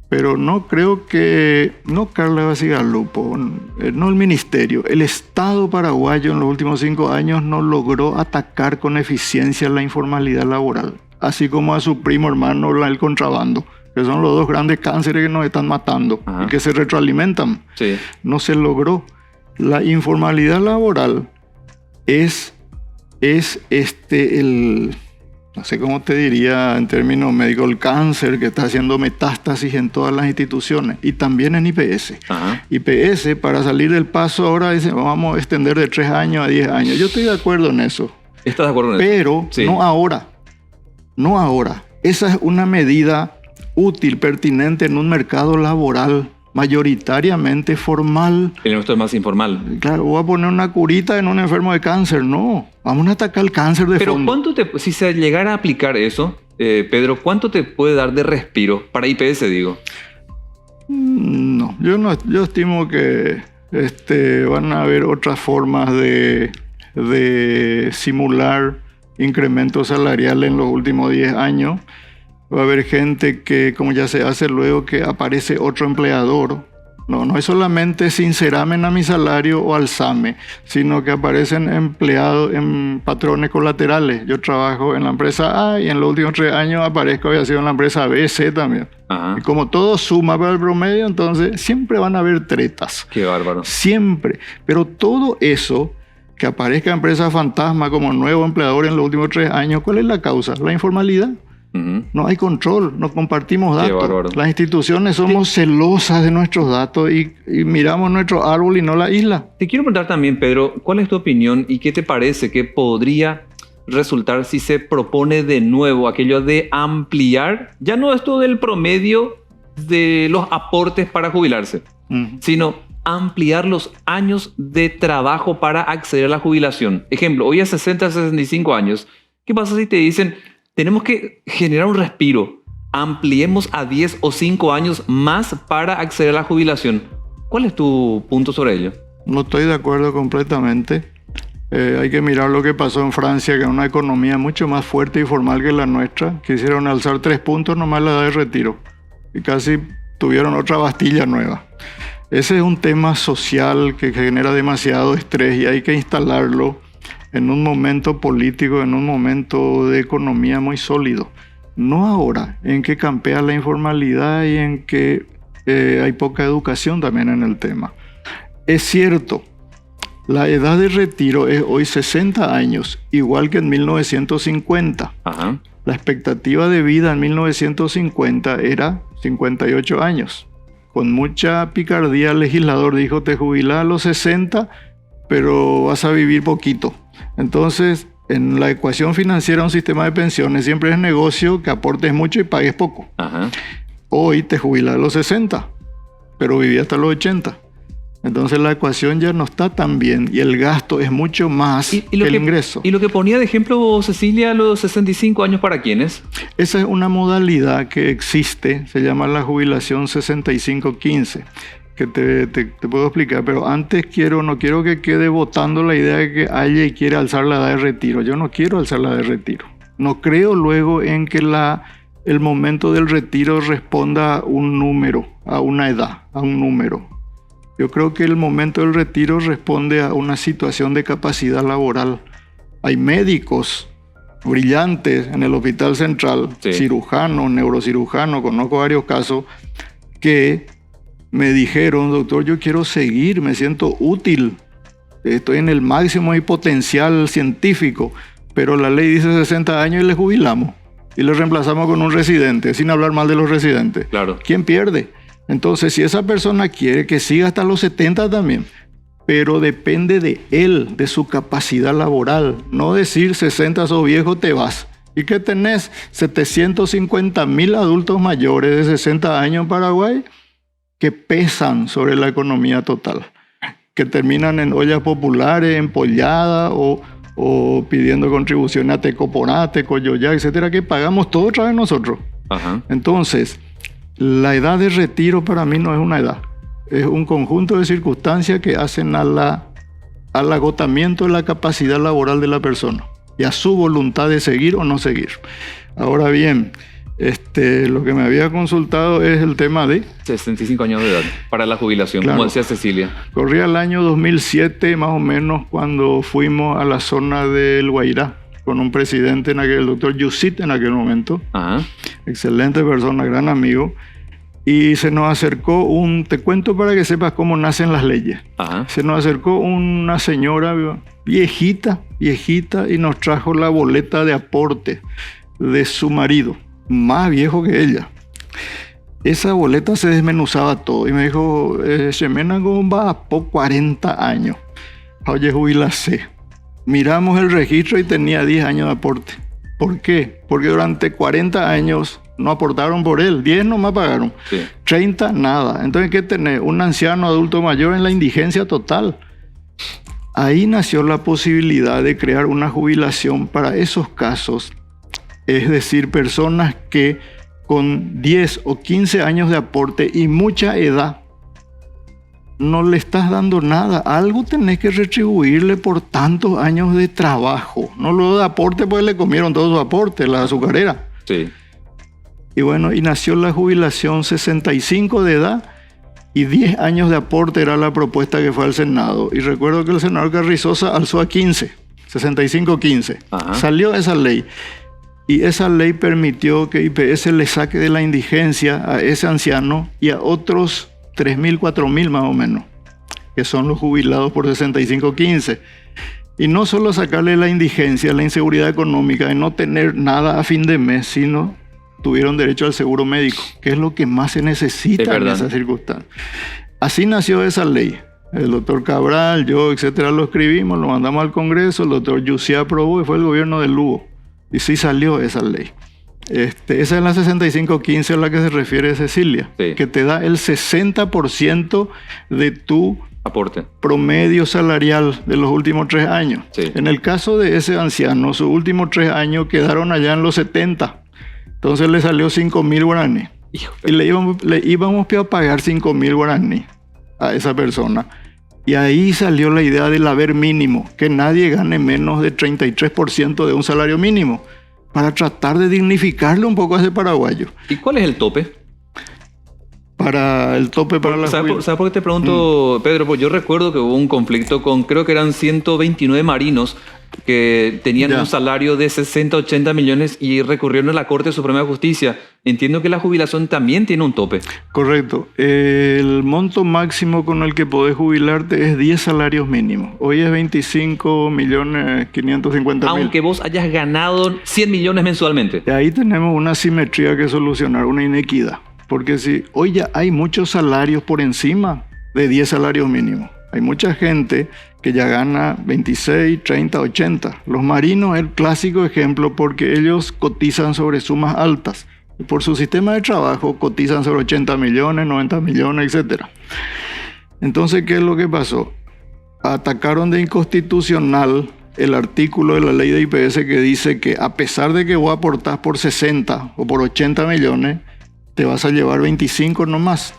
S2: pero no creo que, no Carla Bacigalupo, no el ministerio, el Estado paraguayo en los últimos 5 años no logró atacar con eficiencia la informalidad laboral, así como a su primo hermano el contrabando, que son los dos grandes cánceres que nos están matando y que se retroalimentan.
S1: Sí.
S2: No se logró. La informalidad laboral es no sé cómo te diría en términos médicos, el cáncer que está haciendo metástasis en todas las instituciones y también en IPS. IPS, para salir del paso ahora, dice, vamos a extender de 3 años a 10 años. Yo estoy de acuerdo en eso.
S1: ¿Estás de acuerdo en eso?
S2: Pero sí, no ahora. No ahora. Esa es una medida útil, pertinente en un mercado laboral mayoritariamente formal.
S1: El nuestro es más informal.
S2: Claro, voy a poner una curita en un enfermo de cáncer. No, vamos a atacar el cáncer de fondo.
S1: Pero ¿cuánto si se llegara a aplicar eso, Pedro, cuánto te puede dar de respiro para IPS, digo?
S2: No, yo estimo que van a haber otras formas de simular incrementos salariales en los últimos 10 años. Va a haber gente que, como ya se hace luego, que aparece otro empleador. No es solamente sinceramen a mi salario o alzame, sino que aparecen empleados en patrones colaterales. Yo trabajo en la empresa A y en los últimos 3 años aparezco, había sido en la empresa B, C también. Y como todo suma para el promedio, entonces siempre van a haber tretas.
S1: Qué bárbaro.
S2: Siempre. Pero todo eso, que aparezca empresa fantasma como nuevo empleador en los últimos 3 años, ¿cuál es la causa? La informalidad. No hay control, no compartimos datos. Las instituciones somos celosas de nuestros datos y miramos nuestro árbol y no la isla.
S1: Te quiero preguntar también, Pedro, ¿cuál es tu opinión y qué te parece que podría resultar si se propone de nuevo aquello de ampliar, ya no esto del promedio de los aportes para jubilarse, sino ampliar los años de trabajo para acceder a la jubilación? Ejemplo, hoy a 60, 65 años, ¿qué pasa si te dicen... Tenemos que generar un respiro. Ampliemos a 10 o 5 años más para acceder a la jubilación? ¿Cuál es tu punto sobre ello?
S2: No estoy de acuerdo completamente. Hay que mirar lo que pasó en Francia, que es una economía mucho más fuerte y formal que la nuestra. Quisieron alzar 3 puntos nomás la edad de retiro. Y casi tuvieron otra Bastilla nueva. Ese es un tema social que genera demasiado estrés y hay que instalarlo en un momento político, en un momento de economía muy sólido. No ahora, en que campea la informalidad y en que hay poca educación también en el tema. Es cierto, la edad de retiro es hoy 60 años, igual que en 1950.
S1: Ajá.
S2: La expectativa de vida en 1950 era 58 años. Con mucha picardía el legislador dijo, te jubilás a los 60, pero vas a vivir poquito. Entonces, en la ecuación financiera de un sistema de pensiones siempre es negocio que aportes mucho y pagues poco.
S1: Ajá.
S2: Hoy te jubilás a los 60, pero viví hasta los 80. Entonces la ecuación ya no está tan bien y el gasto es mucho más que el ingreso.
S1: ¿Y lo que ponía de ejemplo Cecilia, los 65 años para quiénes?
S2: Esa es una modalidad que existe, se llama la jubilación 65-15, que te puedo explicar, pero antes no quiero que quede botando la idea de que alguien quiere alzar la edad de retiro. Yo no quiero alzar la edad de retiro. No creo luego en que el momento del retiro responda a un número, a una edad, a un número. Yo creo que el momento del retiro responde a una situación de capacidad laboral. Hay médicos brillantes en el Hospital Central, sí, cirujanos, neurocirujanos, conozco varios casos, que me dijeron, doctor, yo quiero seguir, me siento útil, estoy en el máximo de potencial científico, pero la ley dice 60 años y le jubilamos y le reemplazamos con un residente, sin hablar mal de los residentes.
S1: Claro.
S2: ¿Quién pierde? Entonces, si esa persona quiere que siga hasta los 70 también, pero depende de él, de su capacidad laboral, no decir 60 sos viejo, te vas. ¿Y qué tenés? 750.000 adultos mayores de 60 años en Paraguay que pesan sobre la economía total, que terminan en ollas populares, empolladas o pidiendo contribuciones a Tecoporá, Tecoyoyá, etcétera, que pagamos todo otra vez nosotros.
S1: Ajá.
S2: Entonces, la edad de retiro para mí no es una edad, es un conjunto de circunstancias que hacen al agotamiento de la capacidad laboral de la persona y a su voluntad de seguir o no seguir. Ahora bien, lo que me había consultado es el tema de
S1: 65 años de edad para la jubilación, claro, como decía Cecilia.
S2: Corría el año 2007 más o menos cuando fuimos a la zona del Guairá con un presidente, el doctor Yusit en aquel momento. Ajá. Excelente persona, gran amigo. Y se nos acercó te cuento para que sepas cómo nacen las leyes. Ajá. Se nos acercó una señora viejita, y nos trajo la boleta de aporte de su marido, más viejo que ella. Esa boleta se desmenuzaba todo y me dijo, Xemena Gomba, por 40 años. Oye, jubilase. Miramos el registro y tenía 10 años de aporte. ¿Por qué? Porque durante 40 años no aportaron por él, 10 nomás pagaron, sí, 30 nada. Entonces, ¿qué tenés? Un anciano adulto mayor en la indigencia total. Ahí nació la posibilidad de crear una jubilación para esos casos, es decir, personas que con 10 o 15 años de aporte y mucha edad, no le estás dando nada. Algo tenés que retribuirle por tantos años de trabajo. No lo de aporte, pues le comieron todo su aporte, la azucarera. Sí. Y bueno, y nació la jubilación 65 de edad y 10 años de aporte era la propuesta que fue al Senado. Y recuerdo que el senador Carrizosa alzó a 15, 65-15. Ajá. Salió esa ley. Y esa ley permitió que IPS le saque de la indigencia a ese anciano y a otros 3.000, 4.000 más o menos, que son los jubilados por 65-15. Y no solo sacarle la indigencia, la inseguridad económica de no tener nada a fin de mes, sino tuvieron derecho al seguro médico, que es lo que más se necesita en esas circunstancias. Así nació esa ley. El doctor Cabral, yo, etcétera, lo escribimos, lo mandamos al Congreso, el doctor Yussi aprobó y fue el gobierno de Lugo. Y sí salió esa ley. Esa es la 65-15 a la que se refiere Cecilia, sí, que te da el 60% de tu
S1: aporte
S2: promedio salarial de los últimos 3 años.
S1: Sí.
S2: En el caso de ese anciano, sus últimos 3 años quedaron allá en los 70. Entonces le salió 5.000 guaraníes. Y le íbamos a pagar 5.000 guaraníes a esa persona. Y ahí salió la idea del haber mínimo, que nadie gane menos de 33% de un salario mínimo, para tratar de dignificarle un poco a ese paraguayo.
S1: ¿Y cuál es el tope?
S2: Para el tope para la
S1: ¿Sabes por qué te pregunto, Pedro? Pues yo recuerdo que hubo un conflicto con, creo que eran 129 marinos que tenían un salario de 60, 80 millones y recurrieron a la Corte Suprema de Justicia. Entiendo que la jubilación también tiene un tope.
S2: Correcto. El monto máximo con el que podés jubilarte es 10 salarios mínimos. Hoy es 25.550.000.
S1: Aunque vos hayas ganado 100 millones mensualmente.
S2: Y ahí tenemos una asimetría que solucionar, una inequidad. Porque si hoy ya hay muchos salarios por encima de 10 salarios mínimos. Hay mucha gente que ya gana 26, 30, 80. Los marinos es el clásico ejemplo porque ellos cotizan sobre sumas altas. Y por su sistema de trabajo cotizan sobre 80 millones, 90 millones, etc. Entonces, ¿qué es lo que pasó? Atacaron de inconstitucional el artículo de la ley de IPS que dice que a pesar de que vos aportás por 60 o por 80 millones, te vas a llevar 25 nomás.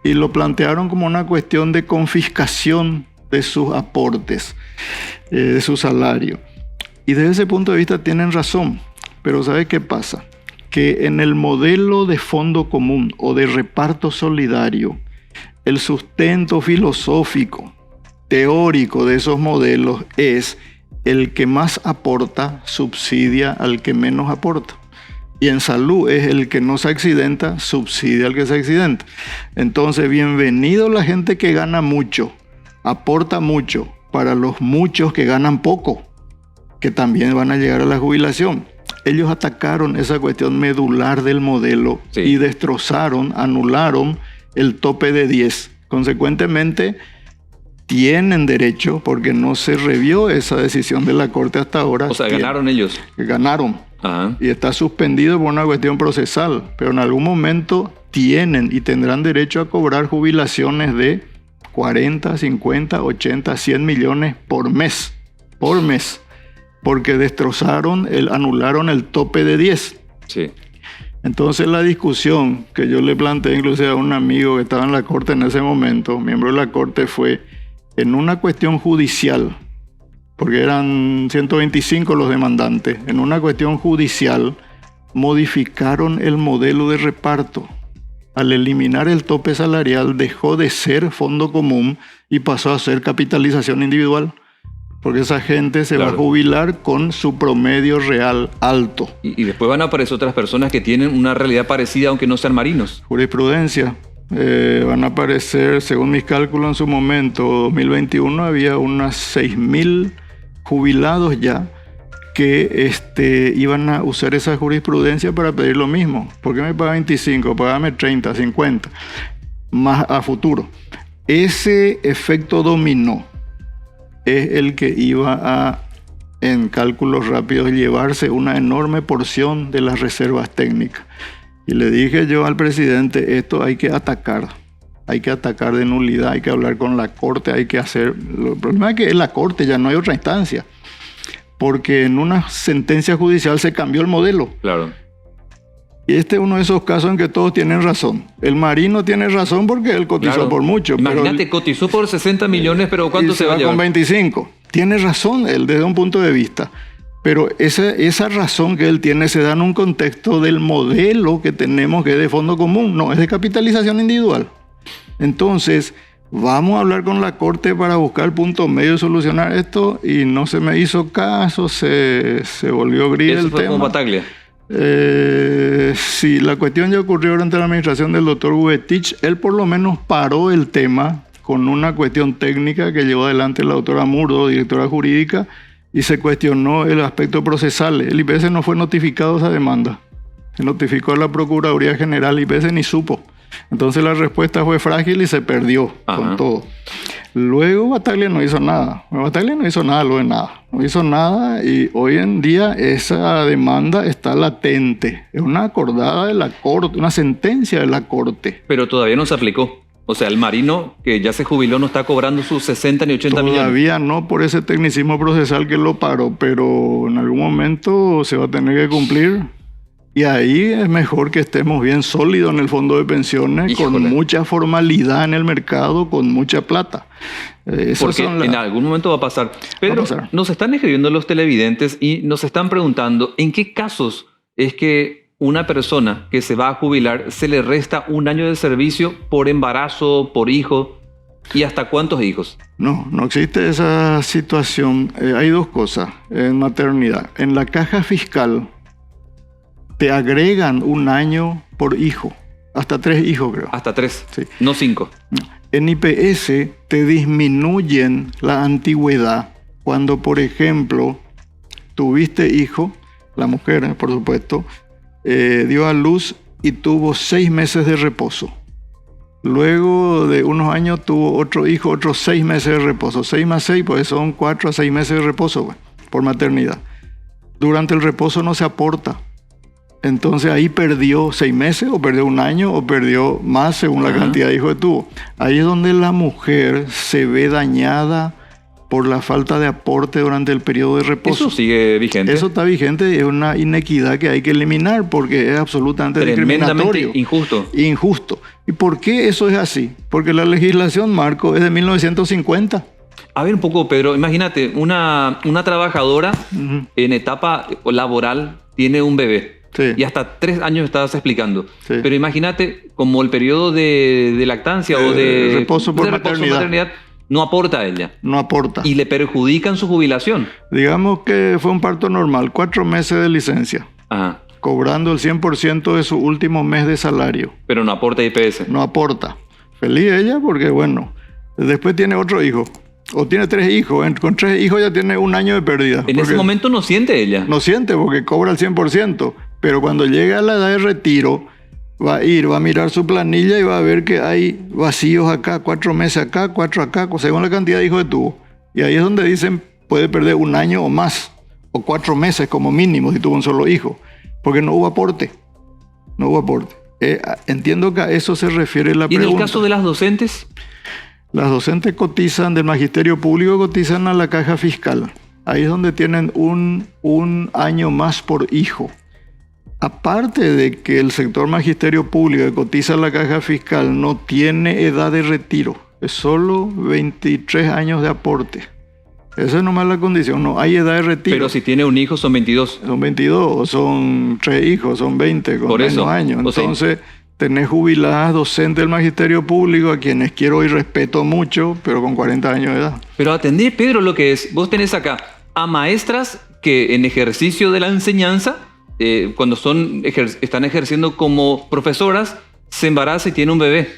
S2: Y lo plantearon como una cuestión de confiscación de sus aportes, de su salario. Y desde ese punto de vista tienen razón. Pero ¿sabe qué pasa? Que en el modelo de fondo común o de reparto solidario, el sustento filosófico, teórico de esos modelos es el que más aporta subsidia al que menos aporta. Y en salud es el que no se accidenta, subsidia al que se accidenta. Entonces, bienvenido la gente que gana mucho, aporta mucho, para los muchos que ganan poco, que también van a llegar a la jubilación. Ellos atacaron esa cuestión medular del modelo y destrozaron, anularon el tope de 10. Consecuentemente, tienen derecho, porque no se revió esa decisión de la Corte hasta ahora.
S1: O sea, ganaron ellos.
S2: Ganaron.
S1: Ajá.
S2: Y está suspendido por una cuestión procesal, pero en algún momento tienen y tendrán derecho a cobrar jubilaciones de 40, 50, 80, 100 millones por mes, porque destrozaron, anularon el tope de 10.
S1: Sí.
S2: Entonces la discusión que yo le planteé inclusive a un amigo que estaba en la Corte en ese momento, miembro de la Corte, fue en una cuestión judicial, porque eran 125 los demandantes. En una cuestión judicial modificaron el modelo de reparto. Al eliminar el tope salarial dejó de ser fondo común y pasó a ser capitalización individual, porque esa gente se va a jubilar con su promedio real alto.
S1: Y después van a aparecer otras personas que tienen una realidad parecida aunque no sean marinos.
S2: Jurisprudencia. Van a aparecer, según mis cálculos en su momento, 2021 había unas 6.000 jubilados ya que iban a usar esa jurisprudencia para pedir lo mismo. ¿Por qué me paga 25? Págame 30, 50, más a futuro. Ese efecto dominó es el que iba a, en cálculos rápidos, llevarse una enorme porción de las reservas técnicas. Y le dije yo al presidente, esto hay que atacar de nulidad, hay que hablar con la Corte, hay que hacer... El problema es que en la Corte ya no hay otra instancia, porque en una sentencia judicial se cambió el modelo.
S1: Claro.
S2: Y este es uno de esos casos en que todos tienen razón. El marino tiene razón porque él cotizó por mucho.
S1: Imagínate, cotizó por 60 millones, pero ¿cuánto se va a llevar?
S2: Con 25. Tiene razón él desde un punto de vista. Pero esa razón que él tiene se da en un contexto del modelo que tenemos, que es de fondo común, no es de capitalización individual. Entonces, vamos a hablar con la Corte para buscar el punto medio de solucionar esto, y no se me hizo caso, se volvió gris el tema. ¿Eso fue
S1: con Battaglia?
S2: Sí, la cuestión ya ocurrió durante la administración del doctor Bugetich. Él por lo menos paró el tema con una cuestión técnica que llevó adelante la doctora Murdo, directora jurídica, y se cuestionó el aspecto procesal. El IPS no fue notificado esa demanda. Se notificó a la Procuraduría General, el IPS ni supo. Entonces la respuesta fue frágil y se perdió con todo. Luego Battaglia no hizo nada. Battaglia no hizo nada, no hizo nada, y hoy en día esa demanda está latente. Es una acordada de la Corte, una sentencia de la Corte.
S1: Pero todavía no se aplicó. O sea, el marino que ya se jubiló no está cobrando sus 60 ni 80 millones.
S2: Todavía no, por ese tecnicismo procesal que lo paró, pero en algún momento se va a tener que cumplir. Y ahí es mejor que estemos bien sólidos en el fondo de pensiones,
S1: Híjole.
S2: con mucha formalidad en el mercado, con mucha plata.
S1: Porque en algún momento va a pasar. Pedro, nos están escribiendo los televidentes y nos están preguntando en qué casos es que una persona que se va a jubilar se le resta un año de servicio por embarazo, por hijo, y hasta cuántos hijos.
S2: No existe esa situación. Hay dos cosas en maternidad. En la caja fiscal te agregan un año por hijo. Hasta 3 hijos, creo.
S1: Hasta 3,
S2: Sí.
S1: no 5.
S2: En IPS te disminuyen la antigüedad cuando, por ejemplo, tuviste hijo, la mujer, por supuesto, dio a luz y tuvo 6 meses de reposo. Luego de unos años tuvo otro hijo, otros 6 meses de reposo. 6 más 6, pues son 4 a 6 meses de reposo, pues, por maternidad. Durante el reposo no se aporta. Entonces ahí perdió 6 meses, o perdió un año, o perdió más según la cantidad de hijos que tuvo. Ahí es donde la mujer se ve dañada por la falta de aporte durante el periodo de reposo.
S1: ¿Eso sigue vigente?
S2: Eso está vigente, es una inequidad que hay que eliminar porque es absolutamente
S1: tremendamente
S2: discriminatorio.
S1: injusto.
S2: ¿Y por qué eso es así? Porque la legislación marco es de 1950.
S1: A ver un poco, Pedro, imagínate, una trabajadora en etapa laboral tiene un bebé.
S2: Sí.
S1: Y hasta 3 años estabas explicando.
S2: Sí.
S1: Pero imagínate, como el periodo de lactancia o de
S2: reposo por maternidad
S1: no aporta a ella.
S2: No aporta.
S1: Y le perjudican su jubilación.
S2: Digamos que fue un parto normal, 4 meses de licencia,
S1: Ajá.
S2: cobrando el 100% de su último mes de salario.
S1: Pero no aporta IPS.
S2: No aporta. Feliz ella porque, bueno, después tiene otro hijo. O tiene 3 hijos. Con 3 hijos ya tiene un año de pérdida.
S1: En ese momento no siente ella.
S2: No siente porque cobra el 100%. Pero cuando llega a la edad de retiro, va a mirar su planilla y va a ver que hay vacíos acá, 4 meses acá, 4 acá, según la cantidad de hijos que tuvo. Y ahí es donde dicen, puede perder un año o más, o 4 meses como mínimo si tuvo un solo hijo, porque no hubo aporte. No hubo aporte. Entiendo que a eso se refiere la pregunta.
S1: ¿Y en el caso de las docentes?
S2: Las docentes cotizan del magisterio público, cotizan a la caja fiscal. Ahí es donde tienen un año más por hijo. Aparte de que el sector magisterio público que cotiza la caja fiscal no tiene edad de retiro, es solo 23 años de aporte. Esa es nomás la condición, no hay edad de retiro.
S1: Pero si tiene un hijo son 22.
S2: Son 22, o son 3 hijos, son 20 con menos años. Entonces, tenés jubiladas docentes del magisterio público a quienes quiero y respeto mucho, pero con 40 años de edad.
S1: Pero atendí, Pedro, lo que es. Vos tenés acá a maestras que en ejercicio de la enseñanza, cuando están ejerciendo como profesoras, se embaraza y tiene un bebé.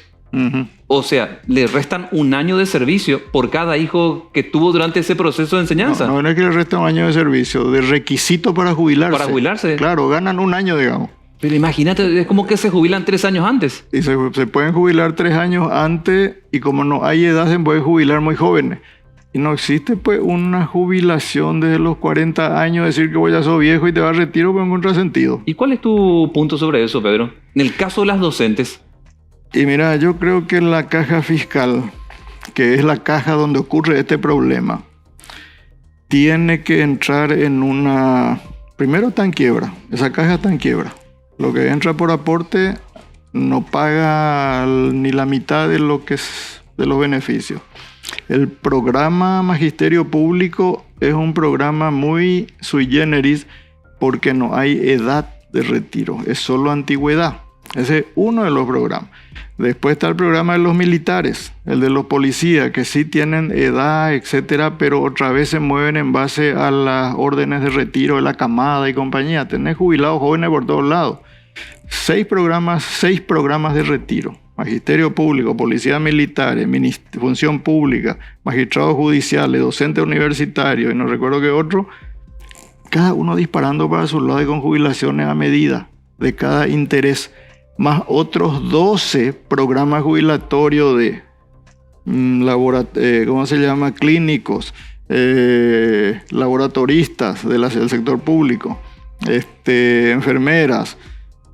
S1: O sea, le restan un año de servicio por cada hijo que tuvo durante ese proceso de enseñanza.
S2: No es que le restan un año de servicio, de requisito para jubilarse.
S1: Para jubilarse.
S2: Claro, ganan un año, digamos.
S1: Pero imagínate, es como que se jubilan 3 años antes.
S2: Y se pueden jubilar 3 años antes, y como no hay edad, se pueden jubilar muy jóvenes. Y no existe pues una jubilación desde los 40 años, decir que ya sos viejo y te vas a retiro, pues en contrasentido.
S1: ¿Y cuál es tu punto sobre eso, Pedro? En el caso de las docentes.
S2: Y mira, yo creo que la caja fiscal, que es la caja donde ocurre este problema, tiene que entrar en una... Primero está en quiebra, esa caja está en quiebra. Lo que entra por aporte no paga ni la mitad de lo que es de los beneficios. El programa Magisterio Público es un programa muy sui generis porque no hay edad de retiro, es solo antigüedad. Ese es uno de los programas. Después está el programa de los militares, el de los policías, que sí tienen edad, etcétera, pero otra vez se mueven en base a las órdenes de retiro de la camada y compañía. Tenés jubilados jóvenes por todos lados. 6 programas de retiro. Magisterio Público, Policía Militar, Función Pública, Magistrados Judiciales, Docentes Universitarios, y no recuerdo qué otro, cada uno disparando para su lado y con jubilaciones a medida de cada interés, más otros 12 programas jubilatorios de clínicos, laboratoristas del sector público, enfermeras.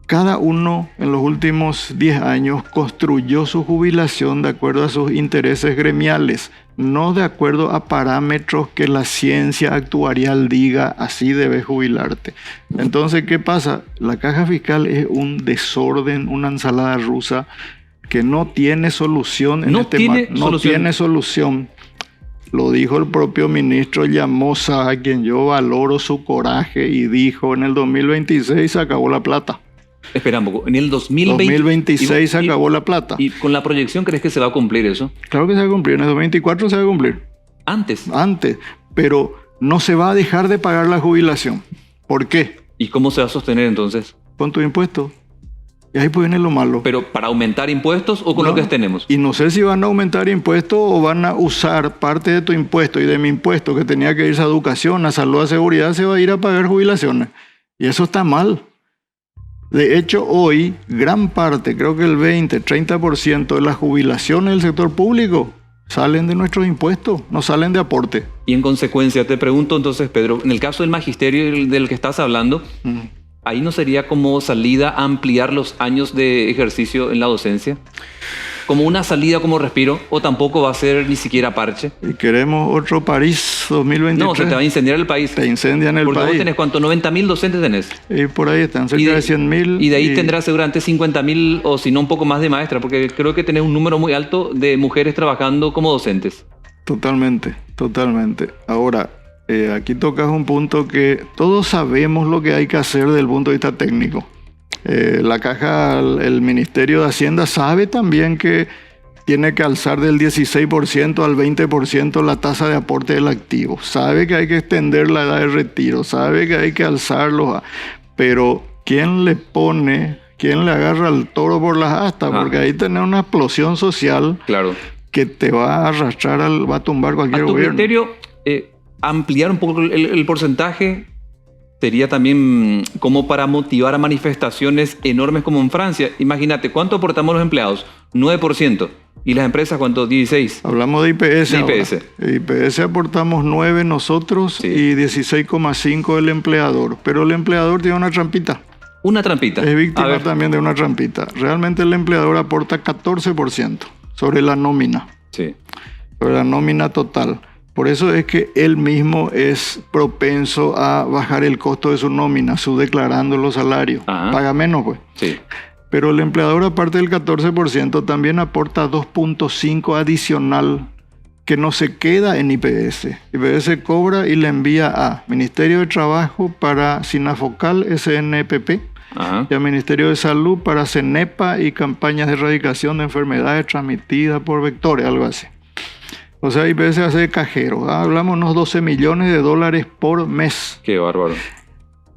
S2: Cada uno en los últimos 10 años construyó su jubilación de acuerdo a sus intereses gremiales, no de acuerdo a parámetros que la ciencia actuarial diga así debes jubilarte. Entonces, ¿qué pasa? La caja fiscal es un desorden, una ensalada rusa que no tiene solución. No tiene solución. Lo dijo el propio ministro Llamosa, a quien yo valoro su coraje, y dijo: en el 2026 se acabó la plata.
S1: Espera un poco, en el 2026
S2: se acabó la plata.
S1: ¿Y con la proyección crees que se va a cumplir eso?
S2: Claro que se va a cumplir, en el 2024 se va a cumplir.
S1: Antes,
S2: pero no se va a dejar de pagar la jubilación. ¿Por qué?
S1: ¿Y cómo se va a sostener entonces?
S2: Con tus impuestos. Y ahí pues viene lo malo.
S1: ¿Pero para aumentar impuestos o con lo que tenemos?
S2: Y no sé si van a aumentar impuestos o van a usar parte de tu impuesto y de mi impuesto que tenía que irse a educación, a salud, a seguridad, se va a ir a pagar jubilaciones. Y eso está mal. De hecho, hoy, gran parte, creo que el 20-30% de las jubilaciones del sector público salen de nuestros impuestos, no salen de aporte.
S1: Y en consecuencia, te pregunto entonces, Pedro, en el caso del magisterio del que estás hablando, ¿ahí no sería como salida ampliar los años de ejercicio en la docencia? ¿Como una salida, como respiro? ¿O tampoco va a ser ni siquiera parche?
S2: Y queremos otro París 2023.
S1: No, se te va a incendiar el país.
S2: Te incendian el país.
S1: Porque vos tenés, ¿cuánto? 90.000 docentes tenés.
S2: Y por ahí están, cerca de 100.000.
S1: Y de ahí tendrás seguramente 50.000 o si no un poco más de maestra, porque creo que tenés un número muy alto de mujeres trabajando como docentes.
S2: Totalmente. Ahora, aquí tocas un punto que todos sabemos lo que hay que hacer desde el punto de vista técnico. La caja, el Ministerio de Hacienda sabe también que tiene que alzar del 16% al 20% la tasa de aporte del activo. Sabe que hay que extender la edad de retiro, sabe que hay que alzarlo. Pero ¿quién le agarra al toro por las astas? Porque ahí tenés una explosión social, claro, que te va a arrastrar, va a tumbar cualquier gobierno. ¿A tu
S1: criterio, ampliar un poco el porcentaje sería también como para motivar a manifestaciones enormes como en Francia? Imagínate, ¿cuánto aportamos los empleados? 9%. ¿Y las empresas cuánto? 16%.
S2: Hablamos de IPS.
S1: De
S2: IPS aportamos 9 nosotros, sí, y 16,5 el empleador. Pero el empleador tiene una trampita.
S1: Una trampita.
S2: Es víctima también de una trampita. Realmente el empleador aporta 14% sobre la nómina.
S1: Sí.
S2: Sobre la nómina total. Por eso es que él mismo es propenso a bajar el costo de su nómina, subdeclarando los salarios. Ajá. Paga menos, pues.
S1: Sí.
S2: Pero el empleador, aparte del 14%, también aporta 2.5 adicional que no se queda en IPS. IPS cobra y le envía a Ministerio de Trabajo para Sinafocal, SNPP, ajá, y a Ministerio de Salud para CENEPA y campañas de erradicación de enfermedades transmitidas por vectores, algo así. O sea, IPS hace de cajero. Hablamos unos $12 millones por mes.
S1: Qué bárbaro.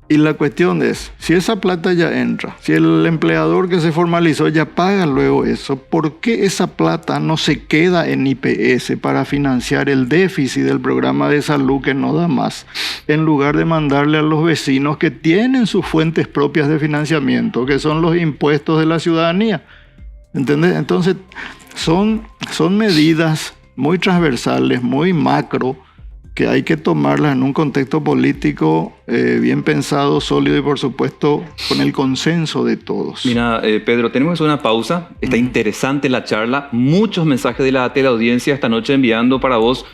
S2: Y la cuestión es, si esa plata ya entra, si el empleador que se formalizó ya paga luego eso, ¿por qué esa plata no se queda en IPS para financiar el déficit del programa de salud que no da más? En lugar de mandarle a los vecinos que tienen sus fuentes propias de financiamiento, que son los impuestos de la ciudadanía. ¿Entendés? Entonces, son medidas muy transversales, muy macro, que hay que tomarlas en un contexto político bien pensado, sólido y por supuesto con el consenso de todos.
S1: Mira, Pedro, tenemos una pausa. Está interesante la charla. Muchos mensajes de la teleaudiencia esta noche enviando para vos.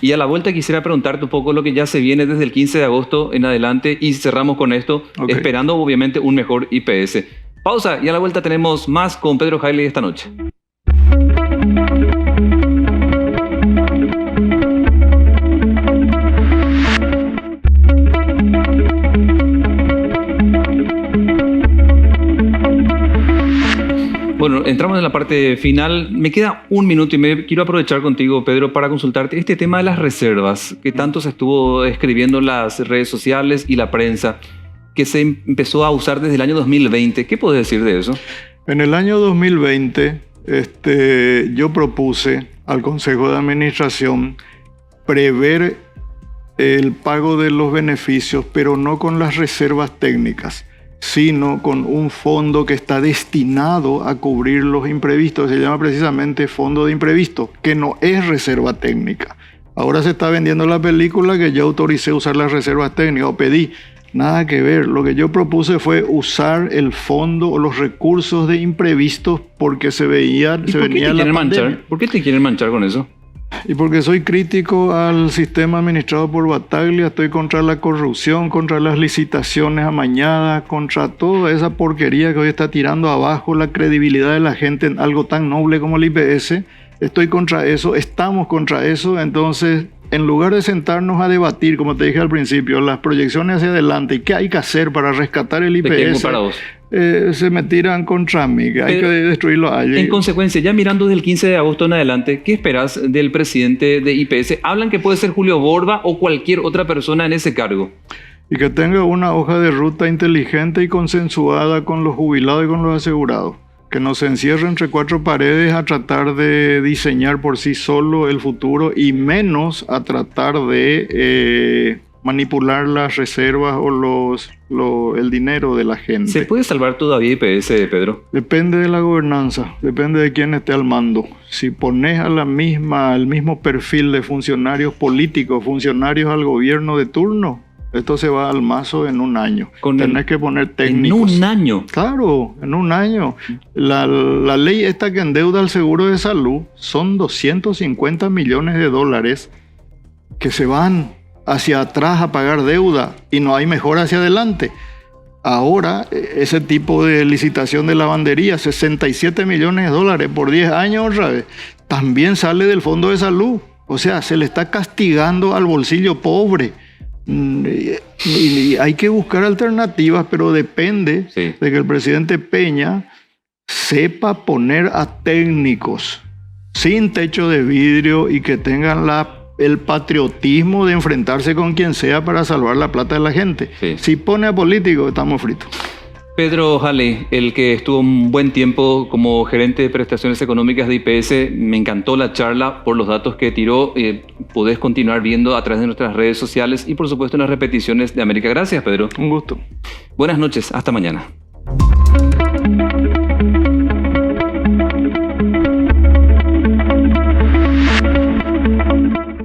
S1: Y a la vuelta quisiera preguntarte un poco lo que ya se viene desde el 15 de agosto en adelante y cerramos con esto, esperando obviamente un mejor IPS. Pausa y a la vuelta tenemos más con Pedro Haile esta noche. Bueno, entramos en la parte final. Me queda un minuto y medio. Quiero aprovechar contigo, Pedro, para consultarte este tema de las reservas, que tanto se estuvo escribiendo en las redes sociales y la prensa, que se empezó a usar desde el año 2020. ¿Qué puedes decir de eso?
S2: En el año 2020, yo propuse al Consejo de Administración prever el pago de los beneficios, pero no con las reservas técnicas, sino con un fondo que está destinado a cubrir los imprevistos. Se llama precisamente fondo de imprevistos, que no es reserva técnica. Ahora se está vendiendo la película que yo autoricé usar las reservas técnicas o pedí. Nada que ver. Lo que yo propuse fue usar el fondo o los recursos de imprevistos porque se venía la pandemia.
S1: ¿Por qué te quieren manchar con eso?
S2: Y porque soy crítico al sistema administrado por Battaglia, estoy contra la corrupción, contra las licitaciones amañadas, contra toda esa porquería que hoy está tirando abajo la credibilidad de la gente en algo tan noble como el IPS. Estoy contra eso, estamos contra eso. Entonces, en lugar de sentarnos a debatir, como te dije al principio, las proyecciones hacia adelante y qué hay que hacer para rescatar el IPS, se me tiran contra mí, que hay que destruirlo allí.
S1: En consecuencia, ya mirando desde el 15 de agosto en adelante, ¿qué esperas del presidente de IPS? Hablan que puede ser Julio Borba o cualquier otra persona en ese cargo.
S2: Y que tenga una hoja de ruta inteligente y consensuada con los jubilados y con los asegurados. Que no se encierre entre cuatro paredes a tratar de diseñar por sí solo el futuro y menos a tratar de manipular las reservas o el dinero de la gente.
S1: ¿Se puede salvar todavía IPS, Pedro?
S2: Depende de la gobernanza, depende de quién esté al mando. Si pones al mismo perfil de funcionarios políticos, funcionarios al gobierno de turno, esto se va al mazo en un año. Tenés que poner técnicos.
S1: ¿En un año?
S2: Claro, en un año. La ley esta que endeuda al seguro de salud son 250 millones de dólares que se van hacia atrás a pagar deuda y no hay mejora hacia adelante. Ahora, ese tipo de licitación de lavandería, 67 millones de dólares por 10 años otra vez, también sale del Fondo de Salud. O sea, se le está castigando al bolsillo pobre. Y hay que buscar alternativas, pero depende de que el presidente Peña sepa poner a técnicos sin techo de vidrio y que tengan el patriotismo de enfrentarse con quien sea para salvar la plata de la gente. Si pone a políticos, estamos fritos.
S1: Pedro Jale, el que estuvo un buen tiempo como gerente de prestaciones económicas de IPS, me encantó la charla por los datos que tiró. Podés continuar viendo a través de nuestras redes sociales y por supuesto en las repeticiones de América. Gracias, Pedro.
S2: Un gusto.
S1: Buenas noches, hasta mañana.